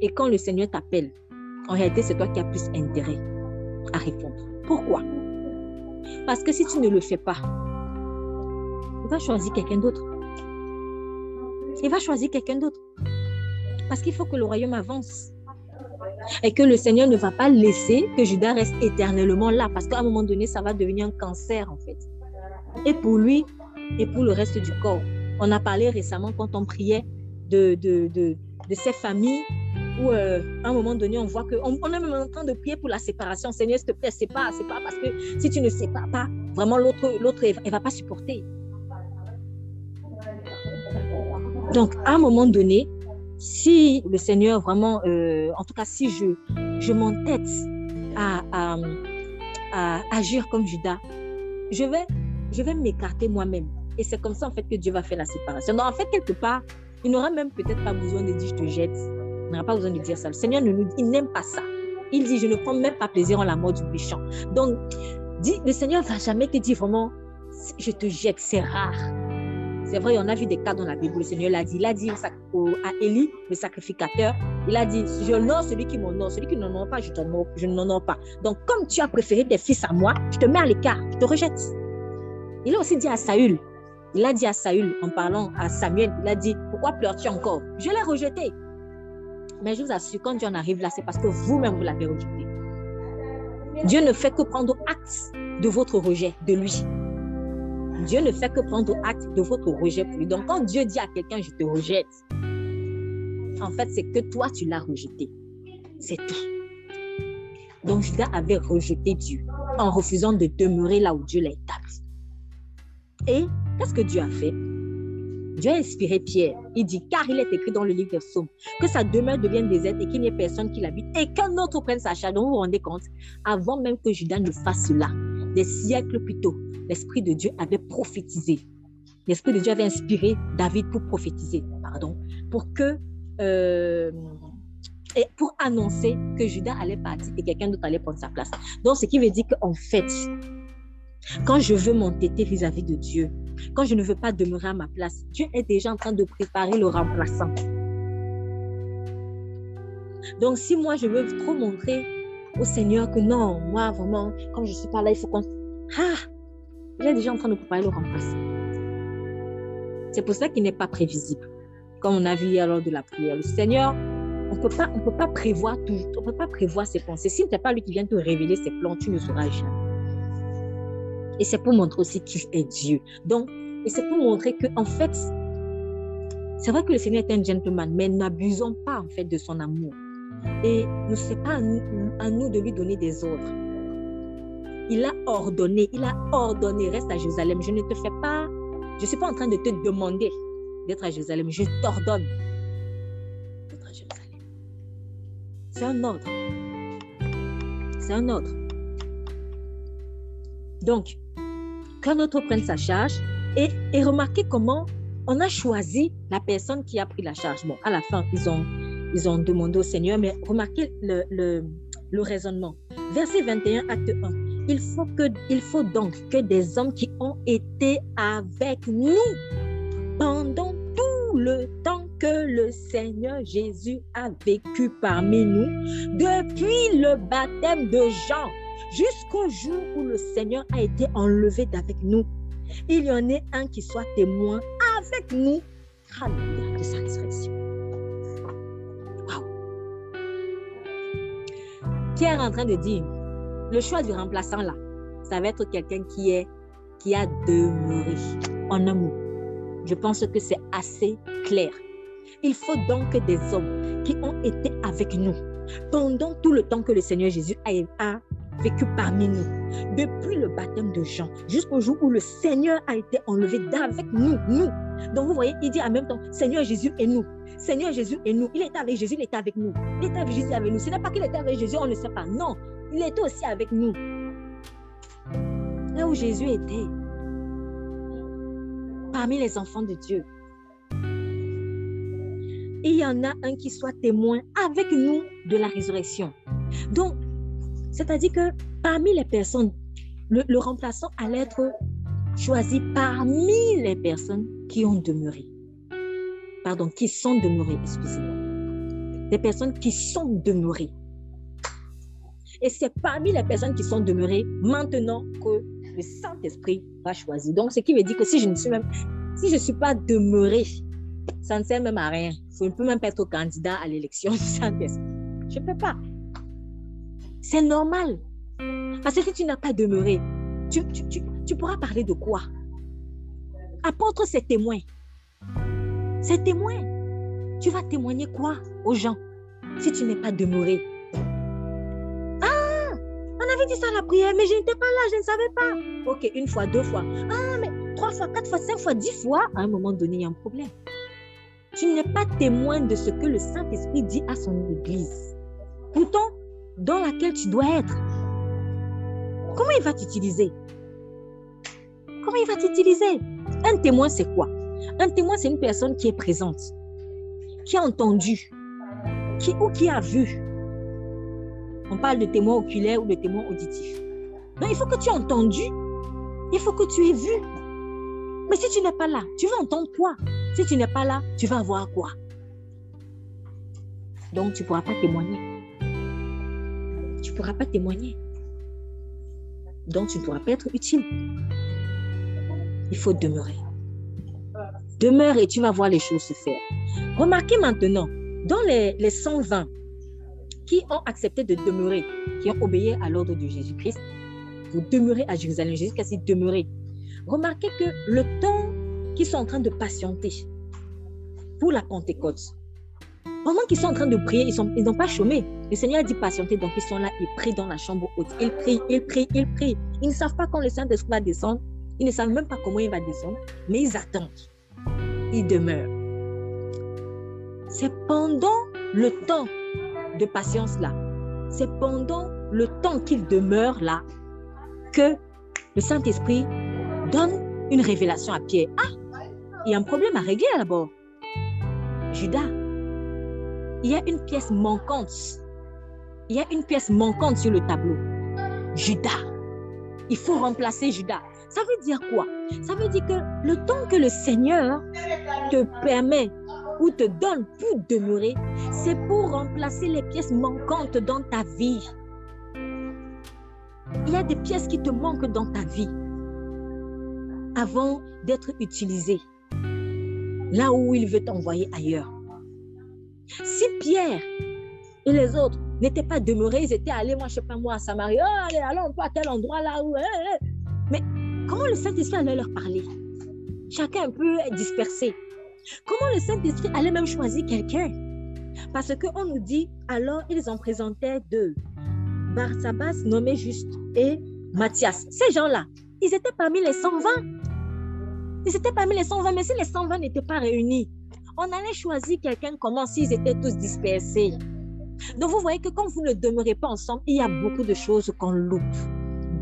Et quand le Seigneur t'appelle, en réalité, c'est toi qui as plus intérêt à répondre. Pourquoi? Parce que si tu ne le fais pas, il va choisir quelqu'un d'autre. Il va choisir quelqu'un d'autre. Parce qu'il faut que le royaume avance. Et que le Seigneur ne va pas laisser que Judas reste éternellement là. Parce qu'à un moment donné, ça va devenir un cancer, en fait. Et pour lui, et pour le reste du corps. On a parlé récemment quand on priait de ces familles où, à un moment donné, on voit qu'on est même en train de prier pour la séparation. Seigneur, s'il te plaît, sépare, parce que si tu ne sépares pas, vraiment, l'autre, elle ne va pas supporter. Donc, à un moment donné, si le Seigneur vraiment, en tout cas, si je m'entête à agir comme Judas, je vais m'écarter moi-même. Et c'est comme ça, en fait, que Dieu va faire la séparation. Donc, en fait, quelque part, il n'aura même peut-être pas besoin de dire « je te jette ». Il n'aura pas besoin de dire ça. Le Seigneur, il n'aime pas ça. Il dit « je ne prends même pas plaisir en la mort du méchant ». Donc, le Seigneur ne va jamais te dire vraiment « je te jette », c'est rare. C'est vrai, on a vu des cas dans la Bible. Le Seigneur l'a dit. Il a dit à Élie, le sacrificateur, il a dit « je honore celui qui m'honore, celui qui n'honore pas, je n'honore pas. Donc, comme tu as préféré tes fils à moi, je te mets à l'écart, je te rejette. » Il a aussi dit à Saül, il a dit à Saül, en parlant à Samuel, il a dit « pourquoi pleures-tu encore? Je l'ai rejeté. » Mais je vous assure, quand Dieu en arrive là, c'est parce que vous-même, vous l'avez rejeté. Dieu ne fait que prendre acte de votre rejet de lui. Dieu ne fait que prendre acte de votre rejet pour lui. Donc, quand Dieu dit à quelqu'un « je te rejette », en fait, c'est que toi, tu l'as rejeté. C'est tout. Donc, Judas avait rejeté Dieu en refusant de demeurer là où Dieu l'a établi. Et qu'est-ce que Dieu a fait? Dieu a inspiré Pierre. Il dit, car il est écrit dans le livre des Psaumes, que sa demeure devienne déserte et qu'il n'y ait personne qui l'habite et qu'un autre prenne sa charge. Donc vous vous rendez compte, avant même que Judas ne fasse cela, des siècles plus tôt, l'Esprit de Dieu avait prophétisé. L'Esprit de Dieu avait inspiré David pour prophétiser, et pour annoncer que Judas allait partir et quelqu'un d'autre allait prendre sa place. Donc ce qui veut dire qu'en fait, quand je veux m'entêter vis-à-vis de Dieu, quand je ne veux pas demeurer à ma place, Dieu est déjà en train de préparer le remplaçant. Donc, si moi, je veux trop montrer au Seigneur que non, moi, vraiment, quand je ne suis pas là, il faut qu'on... il est déjà en train de préparer le remplaçant. C'est pour ça qu'il n'est pas prévisible. Comme on a vu hier lors de la prière, le Seigneur, on ne peut pas prévoir tout, on ne peut pas prévoir ses pensées. Si ce n'est pas lui qui vient te révéler ses plans, tu ne sauras jamais. Et c'est pour montrer aussi qu'il est Dieu. Donc, et c'est pour montrer qu'en fait, c'est vrai que le Seigneur est un gentleman, mais n'abusons pas en fait de son amour. Et ne c'est pas à nous de lui donner des ordres. Il a ordonné, reste à Jérusalem. Je ne te fais pas, je ne suis pas en train de te demander d'être à Jérusalem. Je t'ordonne d'être à Jérusalem. C'est un ordre. C'est un ordre. Donc, qu'un autre prenne sa charge et remarquez comment on a choisi la personne qui a pris la charge. Bon, à la fin, ils ont demandé au Seigneur, mais remarquez le raisonnement. Verset 21, acte 1. Il faut donc que des hommes qui ont été avec nous pendant tout le temps que le Seigneur Jésus a vécu parmi nous, depuis le baptême de Jean, jusqu'au jour où le Seigneur a été enlevé d'avec nous. Il y en ait un qui soit témoin avec nous de sa résurrection. Wow. Pierre est en train de dire, le choix du remplaçant là, ça va être quelqu'un qui a demeuré en un mot. Je pense que c'est assez clair. Il faut donc des hommes qui ont été avec nous pendant tout le temps que le Seigneur Jésus a vécu parmi nous, depuis le baptême de Jean, jusqu'au jour où le Seigneur a été enlevé d'avec nous. Donc vous voyez, il dit en même temps, Seigneur Jésus et nous. Seigneur Jésus et nous. Il était avec Jésus, il était avec nous. Il était avec Jésus avec nous. Ce n'est pas qu'il était avec Jésus, on ne sait pas. Non, il était aussi avec nous. Là où Jésus était, parmi les enfants de Dieu. Et il y en a un qui soit témoin avec nous de la résurrection. Donc, c'est-à-dire que parmi les personnes, le remplaçant allait être choisi parmi les personnes qui ont demeuré. Pardon, qui sont demeurées, excusez-moi. Des personnes qui sont demeurées. Et c'est parmi les personnes qui sont demeurées maintenant que le Saint-Esprit va choisir. Donc, ce qui veut dire que si je ne suis pas demeurée, ça ne sert même à rien. Je ne peux même pas être candidat à l'élection du Saint-Esprit. Je ne peux pas. C'est normal. Parce que si tu n'as pas demeuré, tu pourras parler de quoi? Apporte ces témoins. Ces témoins, tu vas témoigner quoi aux gens si tu n'es pas demeuré? Ah, on avait dit ça à la prière, mais je n'étais pas là, je ne savais pas. Ok, 1 fois, 2 fois. Ah, mais 3 fois, 4 fois, 5 fois, 10 fois, à un moment donné, il y a un problème. Tu n'es pas témoin de ce que le Saint-Esprit dit à son Église. Pourtant, dans laquelle tu dois être. Comment il va t'utiliser? Comment il va t'utiliser? Un témoin, c'est quoi? Un témoin, c'est une personne qui est présente, qui a entendu, qui a vu. On parle de témoin oculaire ou de témoin auditif. Donc, il faut que tu aies entendu, il faut que tu aies vu. Mais si tu n'es pas là, tu vas entendre quoi? Si tu n'es pas là, tu vas voir quoi? Donc, tu ne pourras pas témoigner. Tu ne pourras pas témoigner. Donc, tu ne pourras pas être utile. Il faut demeurer. Demeure et tu vas voir les choses se faire. Remarquez maintenant, dans les 120 qui ont accepté de demeurer, qui ont obéi à l'ordre de Jésus-Christ, vous demeurez à Jérusalem. Jésus-Christ dit demeurer. Remarquez que le temps qu'ils sont en train de patienter pour la Pentecôte, pendant qu'ils sont en train de prier, ils n'ont pas chômé. Le Seigneur a dit patienter, donc ils sont là, ils prient dans la chambre haute. Ils prient, ils prient, ils prient. Ils ne savent pas quand le Saint-Esprit va descendre. Ils ne savent même pas comment il va descendre, mais ils attendent. Ils demeurent. C'est pendant le temps de patience là, c'est pendant le temps qu'ils demeurent là, que le Saint-Esprit donne une révélation à Pierre. Ah, il y a un problème à régler d'abord. Judas, il y a une pièce manquante. Il y a une pièce manquante sur le tableau. Judas. Il faut remplacer Judas. Ça veut dire quoi? Ça veut dire que le temps que le Seigneur te permet ou te donne pour demeurer, c'est pour remplacer les pièces manquantes dans ta vie. Il y a des pièces qui te manquent dans ta vie avant d'être utilisées là où il veut t'envoyer ailleurs. Si Pierre et les autres n'étaient pas demeurés, ils étaient allés, moi je ne sais pas moi, à Samarie, oh, allez, allons pas à tel endroit là où... Mais comment le Saint-Esprit allait leur parler? Chacun un peu dispersé. Comment le Saint-Esprit allait même choisir quelqu'un? Parce qu'on nous dit, alors ils en présentaient 2. Barsabas, nommé Juste, et Matthias. Ces gens-là, ils étaient parmi les 120. Ils étaient parmi les 120, mais si les 120 n'étaient pas réunis, on allait choisir quelqu'un comment s'ils étaient tous dispersés. Donc vous voyez que quand vous ne demeurez pas ensemble, il y a beaucoup de choses qu'on loupe.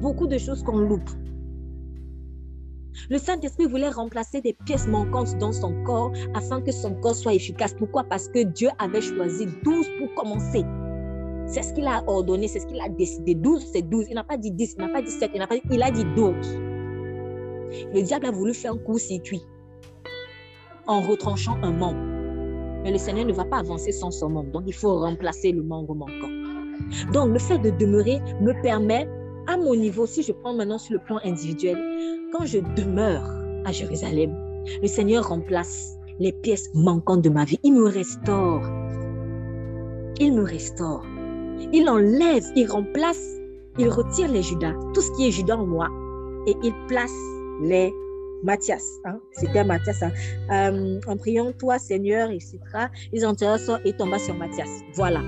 Beaucoup de choses qu'on loupe. Le Saint-Esprit voulait remplacer des pièces manquantes dans son corps afin que son corps soit efficace. Pourquoi? Parce que Dieu avait choisi 12 pour commencer. C'est ce qu'il a ordonné, c'est ce qu'il a décidé. 12, c'est 12. Il n'a pas dit 10, il n'a pas dit 7, il a dit 12. Le diable a voulu faire un court-circuit en retranchant un membre. Mais le Seigneur ne va pas avancer sans son membre. Donc, il faut remplacer le membre manquant. Donc, le fait de demeurer me permet, à mon niveau, si je prends maintenant sur le plan individuel, quand je demeure à Jérusalem, le Seigneur remplace les pièces manquantes de ma vie. Il me restaure. Il me restaure. Il enlève, il remplace, il retire les Judas, tout ce qui est Judas en moi, et il place les Matthias. Hein? C'était Matthias. Hein? En priant, toi, Seigneur, etc., ils enterrent et tombent sur Matthias. Voilà.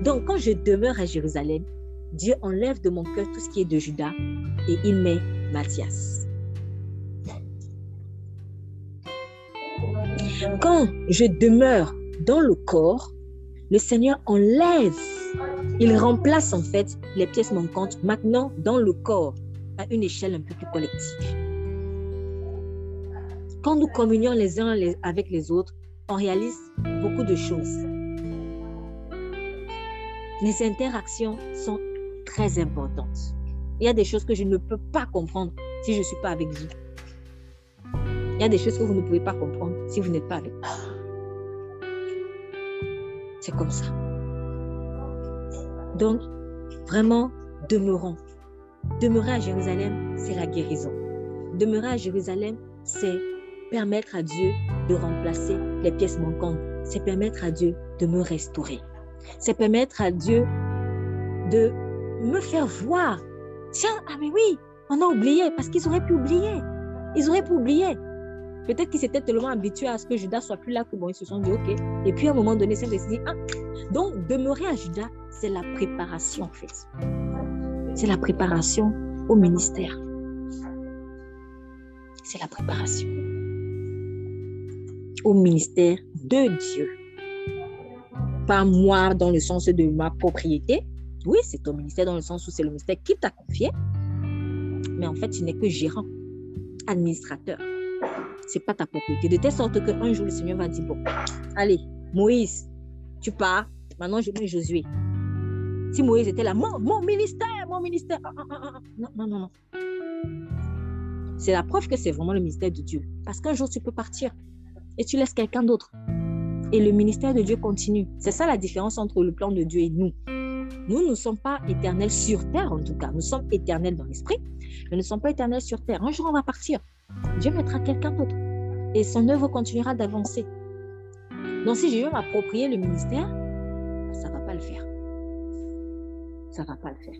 Donc, quand je demeure à Jérusalem, Dieu enlève de mon cœur tout ce qui est de Judas et il met Matthias. Quand je demeure dans le corps, le Seigneur enlève, il remplace en fait les pièces manquantes maintenant dans le corps à une échelle un peu plus collective. Quand nous communions les uns avec les autres, on réalise beaucoup de choses. Les interactions sont très importantes. Il y a des choses que je ne peux pas comprendre si je ne suis pas avec vous. Il y a des choses que vous ne pouvez pas comprendre si vous n'êtes pas avec moi. C'est comme ça. Donc, vraiment, demeurons. Demeurer à Jérusalem, c'est la guérison. Demeurer à Jérusalem, c'est permettre à Dieu de remplacer les pièces manquantes. C'est permettre à Dieu de me restaurer. C'est permettre à Dieu de me faire voir. Tiens, ah mais oui, on a oublié, parce qu'ils auraient pu oublier. Ils auraient pu oublier. Peut-être qu'ils s'étaient tellement habitués à ce que Judas soit plus là que bon, ils se sont dit, ok. Et puis à un moment donné, ils se dit, ah. Donc, demeurer à Judas, c'est la préparation en fait. C'est la préparation au ministère. C'est la préparation au ministère de Dieu. Pas moi dans le sens de ma propriété. Oui, c'est ton ministère dans le sens où c'est le ministère qui t'a confié. Mais en fait, tu n'es que gérant, administrateur. C'est pas ta propriété. De telle sorte qu'un jour, le Seigneur va dire, bon, allez, Moïse, tu pars. Maintenant, je mets Josué. Si Moïse était là, mon ministère. Non. C'est la preuve que c'est vraiment le ministère de Dieu. Parce qu'un jour, tu peux partir et tu laisses quelqu'un d'autre. Et le ministère de Dieu continue. C'est ça la différence entre le plan de Dieu et nous. Nous ne sommes pas éternels sur terre, en tout cas. Nous sommes éternels dans l'esprit, mais nous ne sommes pas éternels sur terre. Un jour, on va partir. Dieu mettra quelqu'un d'autre. Et son œuvre continuera d'avancer. Donc, si je veux m'approprier le ministère, ça ne va pas le faire. Ça ne va pas le faire.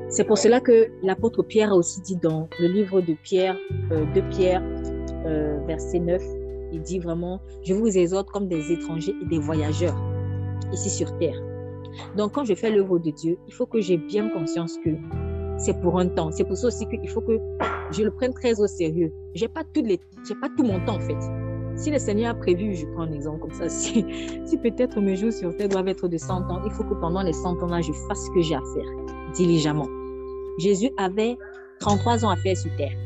C'est pour cela que l'apôtre Pierre a aussi dit dans le livre de Pierre, verset 9, il dit vraiment, je vous exhorte comme des étrangers et des voyageurs ici sur terre. Donc, quand je fais l'œuvre de Dieu, il faut que j'ai bien conscience que c'est pour un temps. C'est pour ça aussi qu'il faut que je le prenne très au sérieux. Je n'ai pas tout mon temps en fait. Si le Seigneur a prévu, je prends un exemple comme ça, si peut-être mes jours sur terre doivent être de 100 ans, il faut que pendant les 100 ans-là, je fasse ce que j'ai à faire, diligemment. Jésus avait 33 ans à faire sur terre.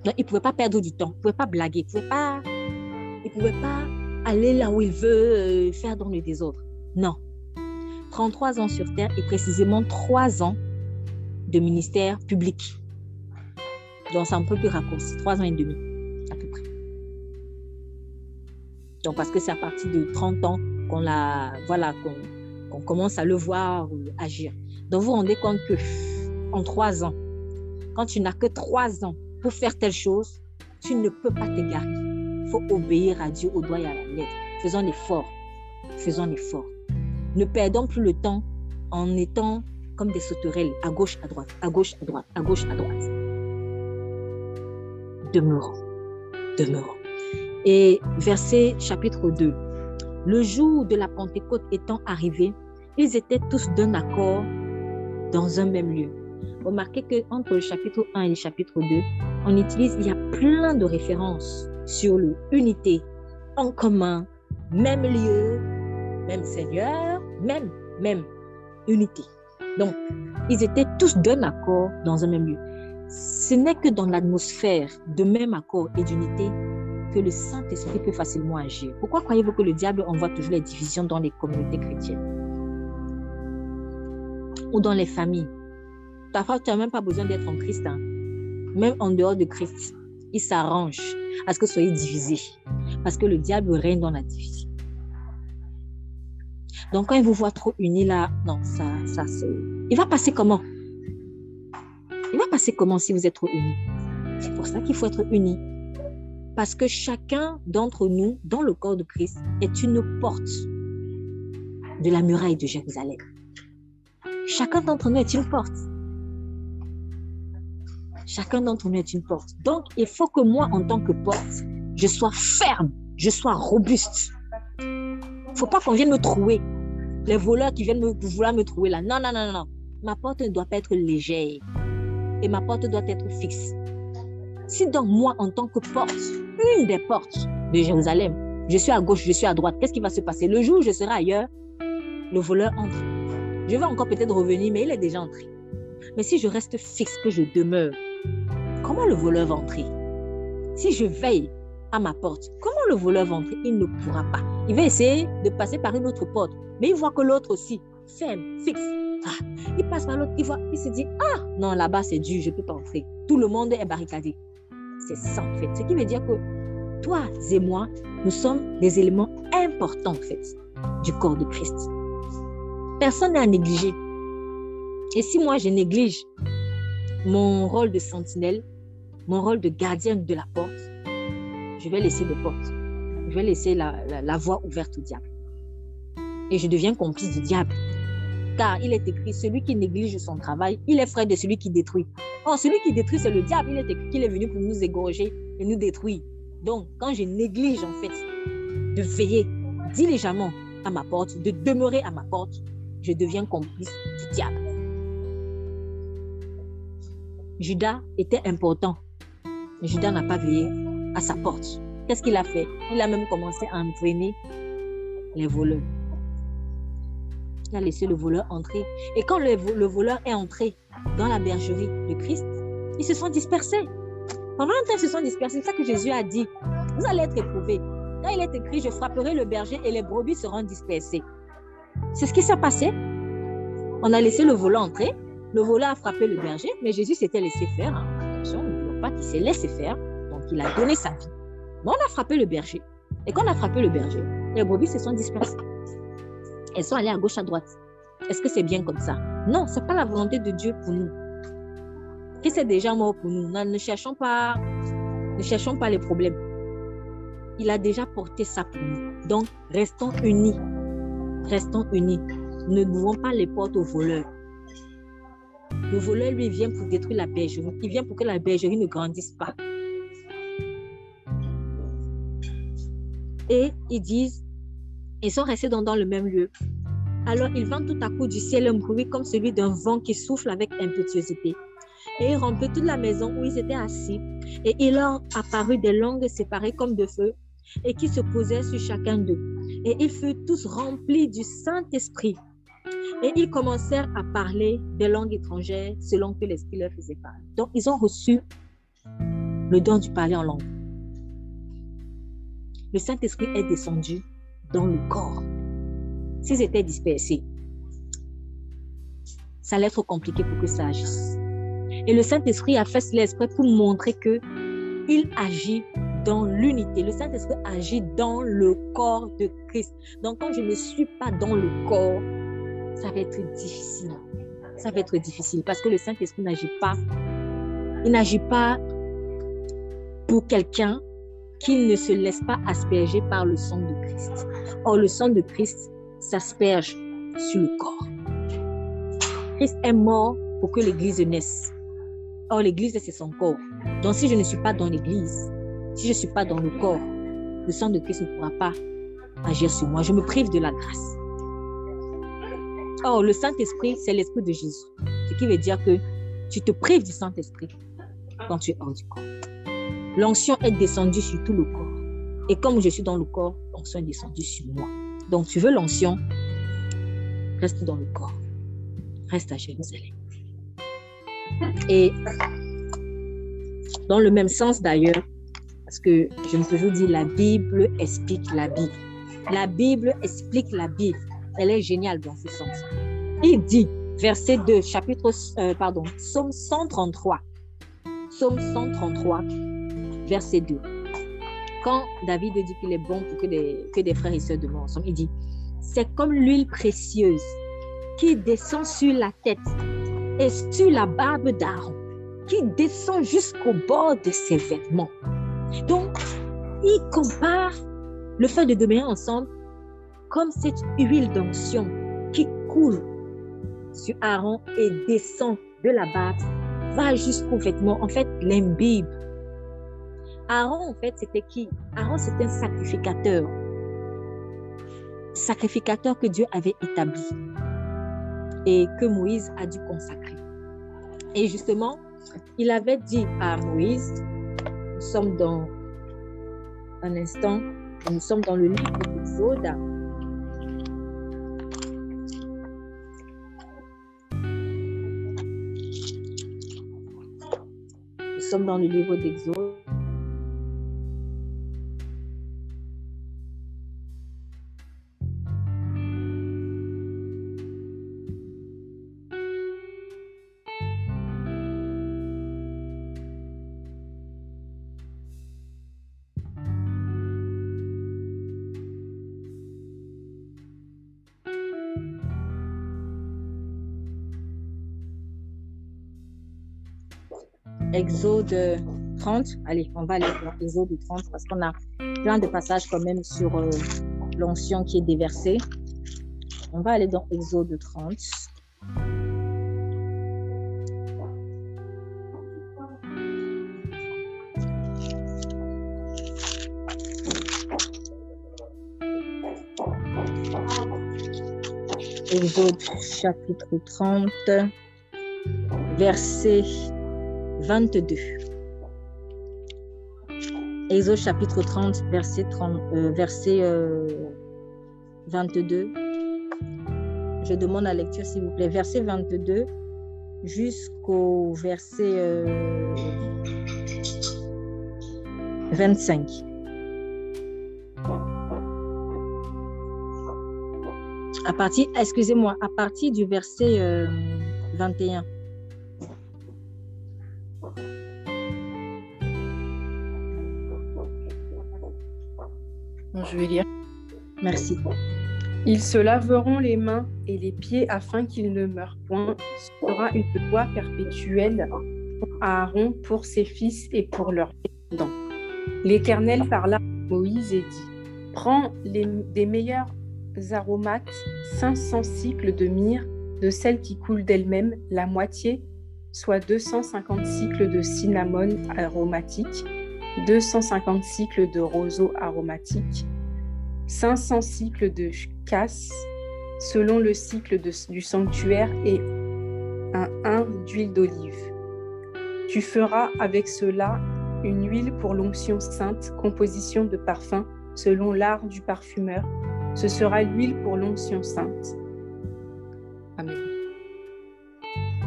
Donc, il ne pouvait pas perdre du temps, il ne pouvait pas blaguer, il ne pouvait pas aller là où il veut, faire dans le désordre. Non. 33 ans sur terre et précisément 3 ans de ministère public. Donc, c'est un peu plus raccourci, 3 ans et demi, à peu près. Donc, parce que c'est à partir de 30 ans qu'on commence à le voir agir. Donc, vous vous rendez compte qu'en 3 ans, quand tu n'as que 3 ans pour faire telle chose, tu ne peux pas t'égarer. Il faut obéir à Dieu au doigt et à la lettre. Faisons l'effort. Faisons l'effort. Ne perdons plus le temps en étant comme des sauterelles, à gauche, à droite, à gauche, à droite, à gauche, à droite. Demeurons. Et verset chapitre 2. Le jour de la Pentecôte étant arrivé, ils étaient tous d'un accord dans un même lieu. Remarquez qu'entre le chapitre 1 et le chapitre 2, il y a plein de références sur l'unité en commun, même lieu, même Seigneur, même unité. Donc, ils étaient tous d'un accord dans un même lieu. Ce n'est que dans l'atmosphère de même accord et d'unité que le Saint-Esprit peut facilement agir. Pourquoi croyez-vous que le diable envoie toujours les divisions dans les communautés chrétiennes ou dans les familles? Parfois, tu n'as même pas besoin d'être en Christ. Hein. Même en dehors de Christ, il s'arrange à ce que vous soyez divisés. Parce que le diable règne dans la division. Donc, quand il vous voit trop unis là, non, ça c'est... Il va passer comment? Il va passer comment si vous êtes trop unis? C'est pour ça qu'il faut être unis. Parce que chacun d'entre nous, dans le corps de Christ, est une porte de la muraille de Jérusalem. Chacun d'entre nous est une porte. Chacun d'entre nous est une porte. Donc, il faut que moi, en tant que porte, je sois ferme, je sois robuste. Il ne faut pas qu'on vienne me trouer. Les voleurs qui viennent vouloir me trouer là. Non. Ma porte ne doit pas être légère. Et ma porte doit être fixe. Si donc moi, en tant que porte, une des portes de Jérusalem, je suis à gauche, je suis à droite, qu'est-ce qui va se passer? Le jour où je serai ailleurs, le voleur entre. Je vais encore peut-être revenir, mais il est déjà entré. Mais si je reste fixe, que je demeure, comment le voleur va entrer? Si je veille à ma porte, comment le voleur va entrer? Il ne pourra pas. Il va essayer de passer par une autre porte, mais il voit que l'autre aussi ferme, fixe. Ah, il passe par l'autre, il voit, il se dit, ah, non, là-bas, c'est dur, je ne peux pas entrer. Tout le monde est barricadé. C'est ça, en fait. Ce qui veut dire que toi et moi, nous sommes des éléments importants, en fait, du corps de Christ. Personne n'est à négliger. Et si moi, je néglige mon rôle de sentinelle, mon rôle de gardien de la porte, je vais laisser des portes. Je vais laisser la voie ouverte au diable. Et je deviens complice du diable. Car il est écrit, celui qui néglige son travail, il est frère de celui qui détruit. Or, celui qui détruit, c'est le diable. Il est écrit qu'il est venu pour nous égorger et nous détruire. Donc, quand je néglige, en fait, de veiller diligemment à ma porte, de demeurer à ma porte, je deviens complice du diable. Judas était important. Mais Judas n'a pas veillé à sa porte. Qu'est-ce qu'il a fait? Il a même commencé à entraîner les voleurs. Il a laissé le voleur entrer. Et quand le voleur est entré dans la bergerie de Christ, ils se sont dispersés. Pendant un temps, ils se sont dispersés. C'est ça que Jésus a dit. Vous allez être éprouvés. Quand il est écrit, je frapperai le berger et les brebis seront dispersées. C'est ce qui s'est passé. On a laissé le voleur entrer. Le voleur a frappé le berger, mais Jésus s'était laissé faire. Attention, ne voulons pas qu'il s'est laissé faire. Donc, il a donné sa vie. Mais on a frappé le berger. Et quand on a frappé le berger, les brebis se sont dispersées. Elles sont allées à gauche, à droite. Est-ce que c'est bien comme ça? Non, ce n'est pas la volonté de Dieu pour nous. Christ est déjà mort pour nous. Ne cherchons pas les problèmes. Il a déjà porté ça pour nous. Donc, restons unis. Restons unis. Ne n'ouvrons pas les portes aux voleurs. Le voleur, lui, vient pour détruire la bergerie. Il vient pour que la bergerie ne grandisse pas. Et ils disent, ils sont restés dans le même lieu. Alors, il vint tout à coup du ciel un bruit comme celui d'un vent qui souffle avec impétuosité. Et il remplit toute la maison où ils étaient assis. Et il leur apparut des langues séparées comme de feu et qui se posaient sur chacun d'eux. Et ils furent tous remplis du Saint-Esprit. Et ils commencèrent à parler des langues étrangères selon que l'Esprit leur faisait parler. Donc, ils ont reçu le don du parler en langue. Le Saint-Esprit est descendu dans le corps. S'ils étaient dispersés, ça allait être compliqué pour que ça agisse. Et le Saint-Esprit a fait l'esprit pour montrer qu'il agit dans l'unité. Le Saint-Esprit agit dans le corps de Christ. Donc, quand je ne suis pas dans le corps, ça va être difficile. Ça va être difficile parce que le Saint-Esprit n'agit pas. Il n'agit pas pour quelqu'un qui ne se laisse pas asperger par le sang de Christ. Or, le sang de Christ s'asperge sur le corps. Christ est mort pour que l'Église naisse. Or, l'Église, c'est son corps. Donc, si je ne suis pas dans l'Église, si je ne suis pas dans le corps, le sang de Christ ne pourra pas agir sur moi. Je me prive de la grâce. Or, le Saint-Esprit, c'est l'Esprit de Jésus. Ce qui veut dire que tu te prives du Saint-Esprit quand tu es hors du corps. L'onction est descendue sur tout le corps. Et comme je suis dans le corps, l'onction est descendue sur moi. Donc, tu veux l'onction, reste dans le corps. Reste à Jérusalem. Et dans le même sens d'ailleurs, parce que je me toujours dit, la Bible explique la Bible. La Bible explique la Bible. Elle est géniale dans ce sens. Il dit, verset 2, Psaume 133. Psaume 133, verset 2. Quand David dit qu'il est bon pour que des frères et sœurs demeurent ensemble, il dit, c'est comme l'huile précieuse qui descend sur la tête et sur la barbe d'Aaron, qui descend jusqu'au bord de ses vêtements. Donc, il compare le fait de demeurer ensemble comme cette huile d'onction qui coule sur Aaron et descend de la barbe, va jusqu'aux vêtements, en fait, l'imbibe. Aaron, en fait, c'était qui? Aaron, c'était un sacrificateur. Sacrificateur que Dieu avait établi et que Moïse a dû consacrer. Et justement, il avait dit à Moïse, nous sommes dans un instant, nous sommes dans le livre d'Exode. Nous sommes dans le livre d'Exode. Exode 30. Allez, on va aller dans Exode 30 parce qu'on a plein de passages quand même sur l'onction qui est déversée. On va aller dans Exode 30. Exode chapitre 30, verset 22. Exode chapitre 30, verset 22. Je demande la lecture, s'il vous plaît. Verset 22 jusqu'au verset 25. À partir du verset 21. Je vais lire. Merci. Ils se laveront les mains et les pieds afin qu'ils ne meurent point. Ce sera une loi perpétuelle pour Aaron, pour ses fils et pour leurs descendants. L'Éternel parla à Moïse et dit : Prends des meilleurs aromates, 500 cycles de myrrhe, de celle qui coule d'elle-même, la moitié, soit 250 cycles de cinnamome aromatique, 250 cycles de roseau aromatique, 500 cycles de casses, selon le cycle du sanctuaire, et un hin d'huile d'olive. Tu feras avec cela une huile pour l'onction sainte, composition de parfum, selon l'art du parfumeur. Ce sera l'huile pour l'onction sainte. Amen.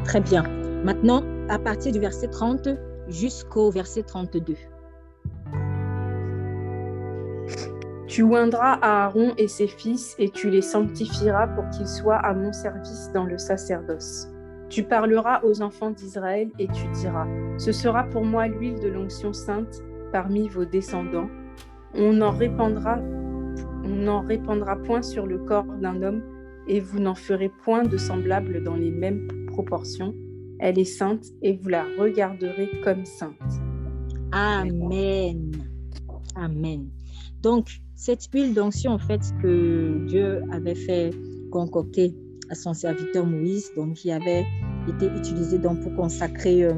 Très bien. Maintenant, à partir du verset 30 jusqu'au verset 32. Tu oindras Aaron et ses fils et tu les sanctifieras pour qu'ils soient à mon service dans le sacerdoce. Tu parleras aux enfants d'Israël et tu diras : Ce sera pour moi l'huile de l'onction sainte parmi vos descendants. On n'en répandra point sur le corps d'un homme et vous n'en ferez point de semblable dans les mêmes proportions. Elle est sainte et vous la regarderez comme sainte. Amen. Amen. Donc, cette huile d'onction, en fait, que Dieu avait fait concocter à son serviteur Moïse, donc qui avait été utilisée donc, pour consacrer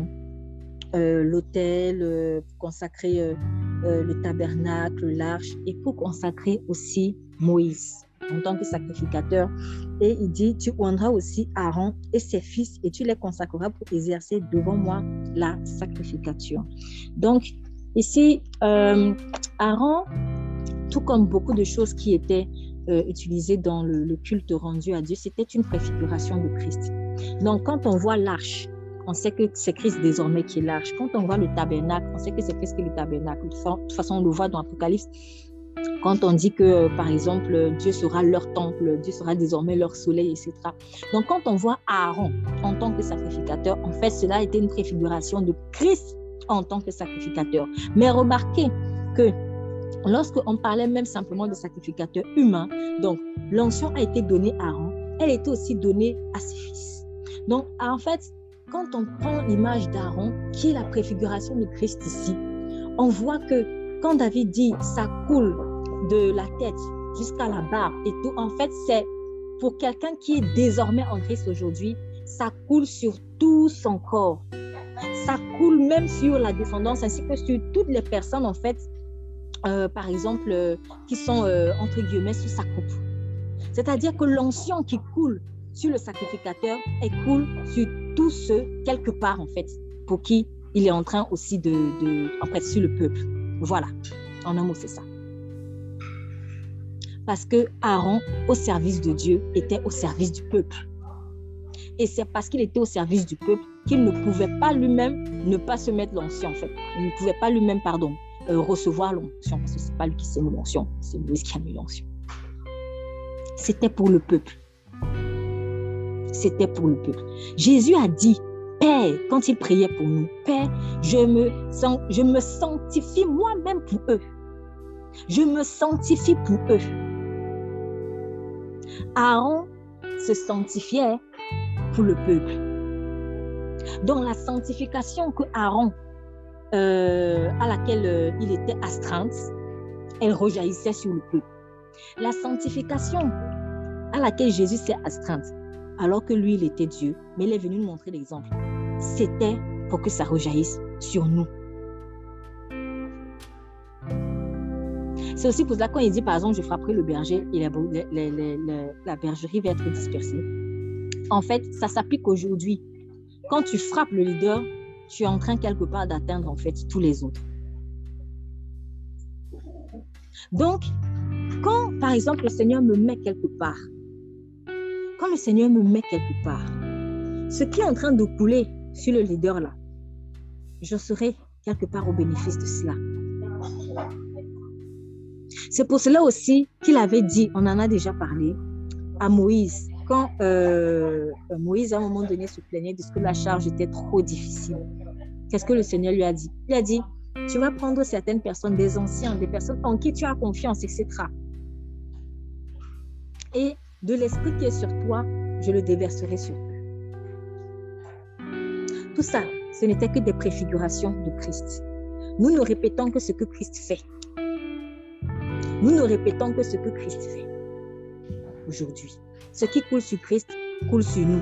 l'autel, pour consacrer le tabernacle, l'arche et pour consacrer aussi Moïse en tant que sacrificateur. Et il dit, tu oindras aussi Aaron et ses fils et tu les consacreras pour exercer devant moi la sacrificature. Donc, ici, Aaron, tout comme beaucoup de choses qui étaient utilisées dans le culte rendu à Dieu, c'était une préfiguration de Christ. Donc, quand on voit l'arche, on sait que c'est Christ désormais qui est l'arche. Quand on voit le tabernacle, on sait que c'est Christ qui est le tabernacle. De toute façon, on le voit dans l'Apocalypse. Quand on dit que, par exemple, Dieu sera leur temple, Dieu sera désormais leur soleil, etc. Donc, quand on voit Aaron en tant que sacrificateur, en fait, cela a été une préfiguration de Christ en tant que sacrificateur. Mais remarquez que lorsqu'on parlait même simplement de sacrificateur humain, donc l'onction a été donnée à Aaron, elle était aussi donnée à ses fils. Donc, en fait, quand on prend l'image d'Aaron, qui est la préfiguration de Christ ici, on voit que quand David dit « ça coule de la tête jusqu'à la barbe » et tout, en fait, c'est pour quelqu'un qui est désormais en Christ aujourd'hui, ça coule sur tout son corps. Ça coule même sur la descendance, ainsi que sur toutes les personnes, en fait, par exemple, qui sont, entre guillemets, sous sa coupe. C'est-à-dire que l'onction qui coule sur le sacrificateur, elle coule sur tous ceux, quelque part, en fait, pour qui il est en train aussi en fait, sur le peuple. Voilà, en un mot, c'est ça. Parce que Aaron, au service de Dieu, était au service du peuple. Et c'est parce qu'il était au service du peuple qu'il ne pouvait pas lui-même ne pas se mettre l'onction, en fait. Il ne pouvait pas lui-même, recevoir l'onction, parce que ce n'est pas lui qui s'est mis l'onction, c'est Moïse qui a mis l'onction. C'était pour le peuple. C'était pour le peuple. Jésus a dit, Père, quand il priait pour nous, Père, je me sanctifie moi-même pour eux. Je me sanctifie pour eux. Aaron se sanctifiait pour le peuple. Donc, la sanctification que Aaron, à laquelle il était astreint, elle rejaillissait sur le peuple. La sanctification à laquelle Jésus s'est astreint, alors que lui, il était Dieu, mais il est venu nous montrer l'exemple. C'était pour que ça rejaillisse sur nous. C'est aussi pour ça quand il dit, par exemple, je frapperai le berger et la bergerie va être dispersée. En fait, ça s'applique aujourd'hui. Quand tu frappes le leader, tu es en train quelque part d'atteindre en fait tous les autres. Donc, quand par exemple le Seigneur me met quelque part, ce qui est en train de couler sur le leader là, je serai quelque part au bénéfice de cela. C'est pour cela aussi qu'il avait dit, on en a déjà parlé, à Moïse, quand Moïse à un moment donné se plaignait de ce que la charge était trop difficile. Qu'est-ce que le Seigneur lui a dit? Il a dit, tu vas prendre certaines personnes, des anciens, des personnes en qui tu as confiance, etc. Et de l'esprit qui est sur toi, je le déverserai sur eux. Tout ça, ce n'était que des préfigurations de Christ. Nous ne répétons que ce que Christ fait. Nous ne répétons que ce que Christ fait aujourd'hui. Ce qui coule sur Christ coule sur nous.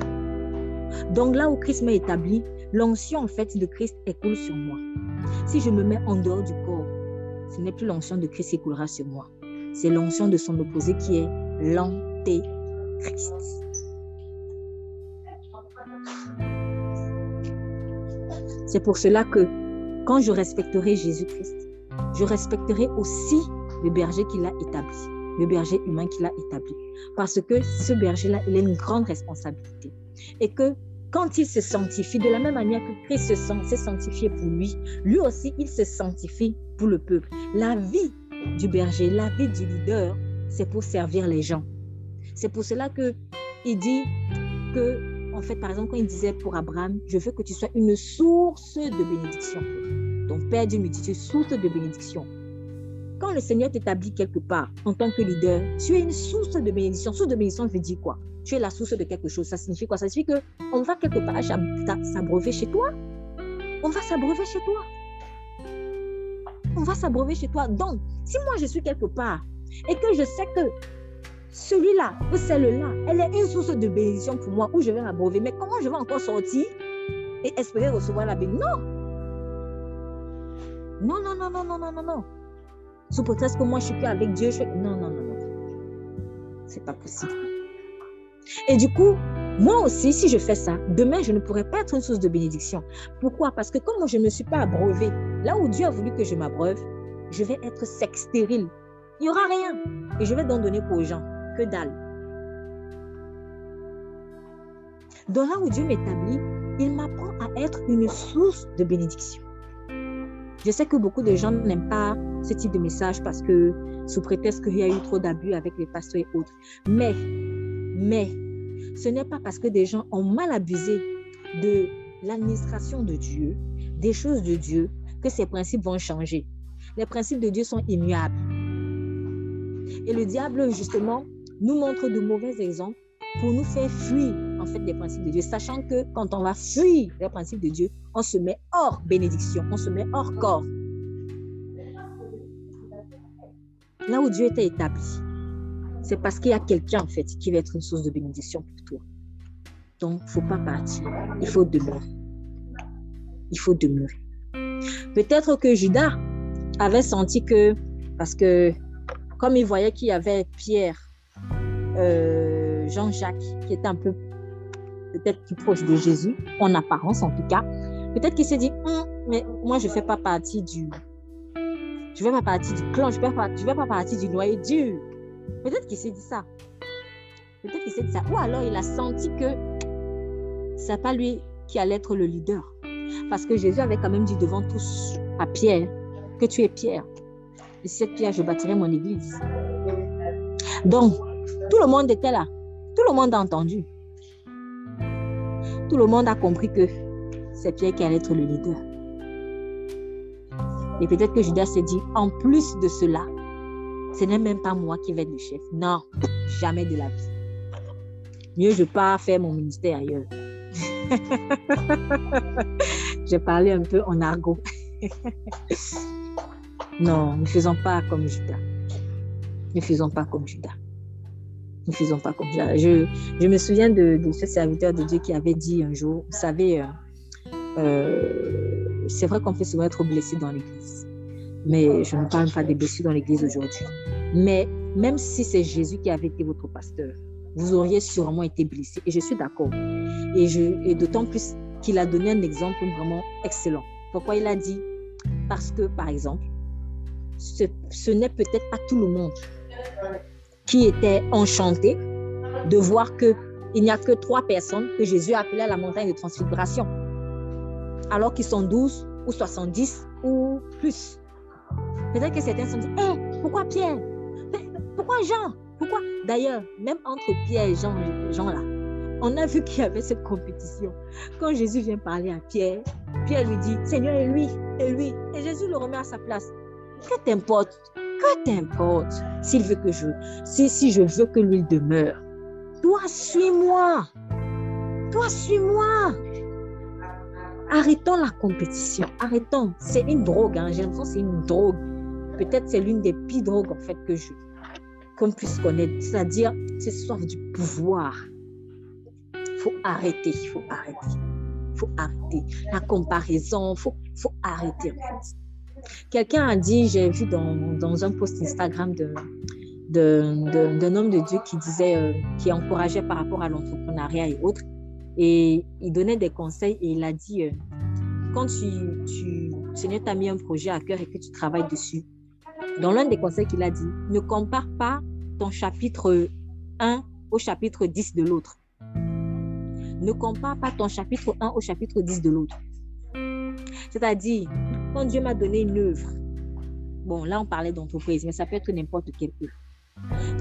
Donc là où Christ m'a établi, l'onction en fait de Christ coule sur moi. Si je me mets en dehors du corps, ce n'est plus l'onction de Christ qui coulera sur moi. C'est l'onction de son opposé qui est l'antéchrist. C'est pour cela que quand je respecterai Jésus-Christ, je respecterai aussi le berger qu'il a établi, le berger humain qu'il a établi. Parce que ce berger-là, il a une grande responsabilité. Et que quand il se sanctifie, de la même manière que Christ s'est sanctifié pour lui, lui aussi, il se sanctifie pour le peuple. La vie du berger, la vie du leader, c'est pour servir les gens. C'est pour cela qu'il dit que, en fait, par exemple, quand il disait pour Abraham, je veux que tu sois une source de bénédiction. Donc, Père d'une multitude, source de bénédiction. Quand le Seigneur t'établit quelque part en tant que leader, tu es une source de bénédiction. Source de bénédiction veut dire quoi? Tu es la source de quelque chose. Ça signifie quoi? Ça signifie qu'on va quelque part s'abreuver chez toi. On va s'abreuver chez toi. On va s'abreuver chez toi. Donc, si moi je suis quelque part et que je sais que celui-là ou celle-là, elle est une source de bénédiction pour moi où je vais m'abreuver, mais comment je vais encore sortir et espérer recevoir la bénédiction? Non. Non. Sous prétexte que moi je suis qu'avec Dieu, non. C'est pas possible. Et du coup, moi aussi, si je fais ça, demain, je ne pourrai pas être une source de bénédiction. Pourquoi? Parce que comme je ne me suis pas abreuvée, là où Dieu a voulu que je m'abreuve, je vais être sec, stérile. Il n'y aura rien. Et je vais donc donner aux gens. Que dalle. Donc là où Dieu m'établit, il m'apprend à être une source de bénédiction. Je sais que beaucoup de gens n'aiment pas ce type de message parce que sous prétexte qu'il y a eu trop d'abus avec les pasteurs et autres. Mais, ce n'est pas parce que des gens ont mal abusé de l'administration de Dieu, des choses de Dieu, que ces principes vont changer. Les principes de Dieu sont immuables. Et le diable, justement, nous montre de mauvais exemples pour nous faire fuir, en fait, les principes de Dieu, sachant que quand on va fuir les principes de Dieu, on se met hors bénédiction, on se met hors corps. Là où Dieu était établi, c'est parce qu'il y a quelqu'un, en fait, qui va être une source de bénédiction pour toi. Donc, il ne faut pas partir, il faut demeurer. Il faut demeurer. Peut-être que Judas avait senti que, parce que comme il voyait qu'il y avait Pierre, Jean-Jacques, qui était un peu peut-être plus proche de Jésus, en apparence en tout cas, peut-être qu'il s'est dit, mais moi je ne fais pas partie du clan, je ne fais pas partie du noyau dur. Peut-être qu'il s'est dit ça. Ou alors il a senti que ce n'est pas lui qui allait être le leader. Parce que Jésus avait quand même dit devant tous à Pierre que tu es Pierre. Et cette pierre, je bâtirai mon église. Donc, tout le monde était là. Tout le monde a entendu. Tout le monde a compris que c'est Pierre qui allait être le leader. Et peut-être que Judas s'est dit, en plus de cela, ce n'est même pas moi qui vais être le chef. Non, jamais de la vie. Mieux je pars faire mon ministère ailleurs. J'ai parlé un peu en argot. Non, ne faisons pas comme Judas. Ne faisons pas comme Judas. Ne faisons pas comme Judas. Je me souviens de ce serviteur de Dieu qui avait dit un jour, vous savez, c'est vrai qu'on peut souvent être blessé dans l'église, mais je ne parle pas des blessures dans l'église aujourd'hui. Mais même si c'est Jésus qui avait été votre pasteur, vous auriez sûrement été blessé. Et je suis d'accord. Et d'autant plus qu'il a donné un exemple vraiment excellent. Pourquoi il a dit? Parce que, par exemple, ce n'est peut-être pas tout le monde qui était enchanté de voir qu'il n'y a que 3 personnes que Jésus a appelées à la montagne de transfiguration, alors qu'ils sont 12 ou 70 ou plus. Peut-être que certains se sont dit, hey, pourquoi Pierre? Pourquoi Jean? Pourquoi? D'ailleurs, même entre Pierre et Jean là, on a vu qu'il y avait cette compétition. Quand Jésus vient parler à Pierre, Pierre lui dit, Seigneur, et lui. Et Jésus le remet à sa place. Que t'importe? Que t'importe s'il veut que si je veux que l'huile demeure? Toi, suis-moi. Arrêtons la compétition. Arrêtons. C'est une drogue. J'ai l'impression que c'est une drogue. Peut-être c'est l'une des pires drogues en fait qu'on puisse connaître. C'est-à-dire, c'est soif du pouvoir. Faut arrêter. La comparaison, faut arrêter en fait. Quelqu'un a dit, j'ai vu dans un post Instagram d'un homme de Dieu qui disait, qui encourageait par rapport à l'entrepreneuriat et autres, et il donnait des conseils et il a dit, quand Seigneur t'a mis un projet à cœur et que tu travailles dessus, dans l'un des conseils qu'il a dit, ne compare pas ton chapitre 1 au chapitre 10 de l'autre. Ne compare pas ton chapitre 1 au chapitre 10 de l'autre. C'est-à-dire, quand Dieu m'a donné une œuvre, bon, là on parlait d'entreprise, mais ça peut être n'importe quelle œuvre.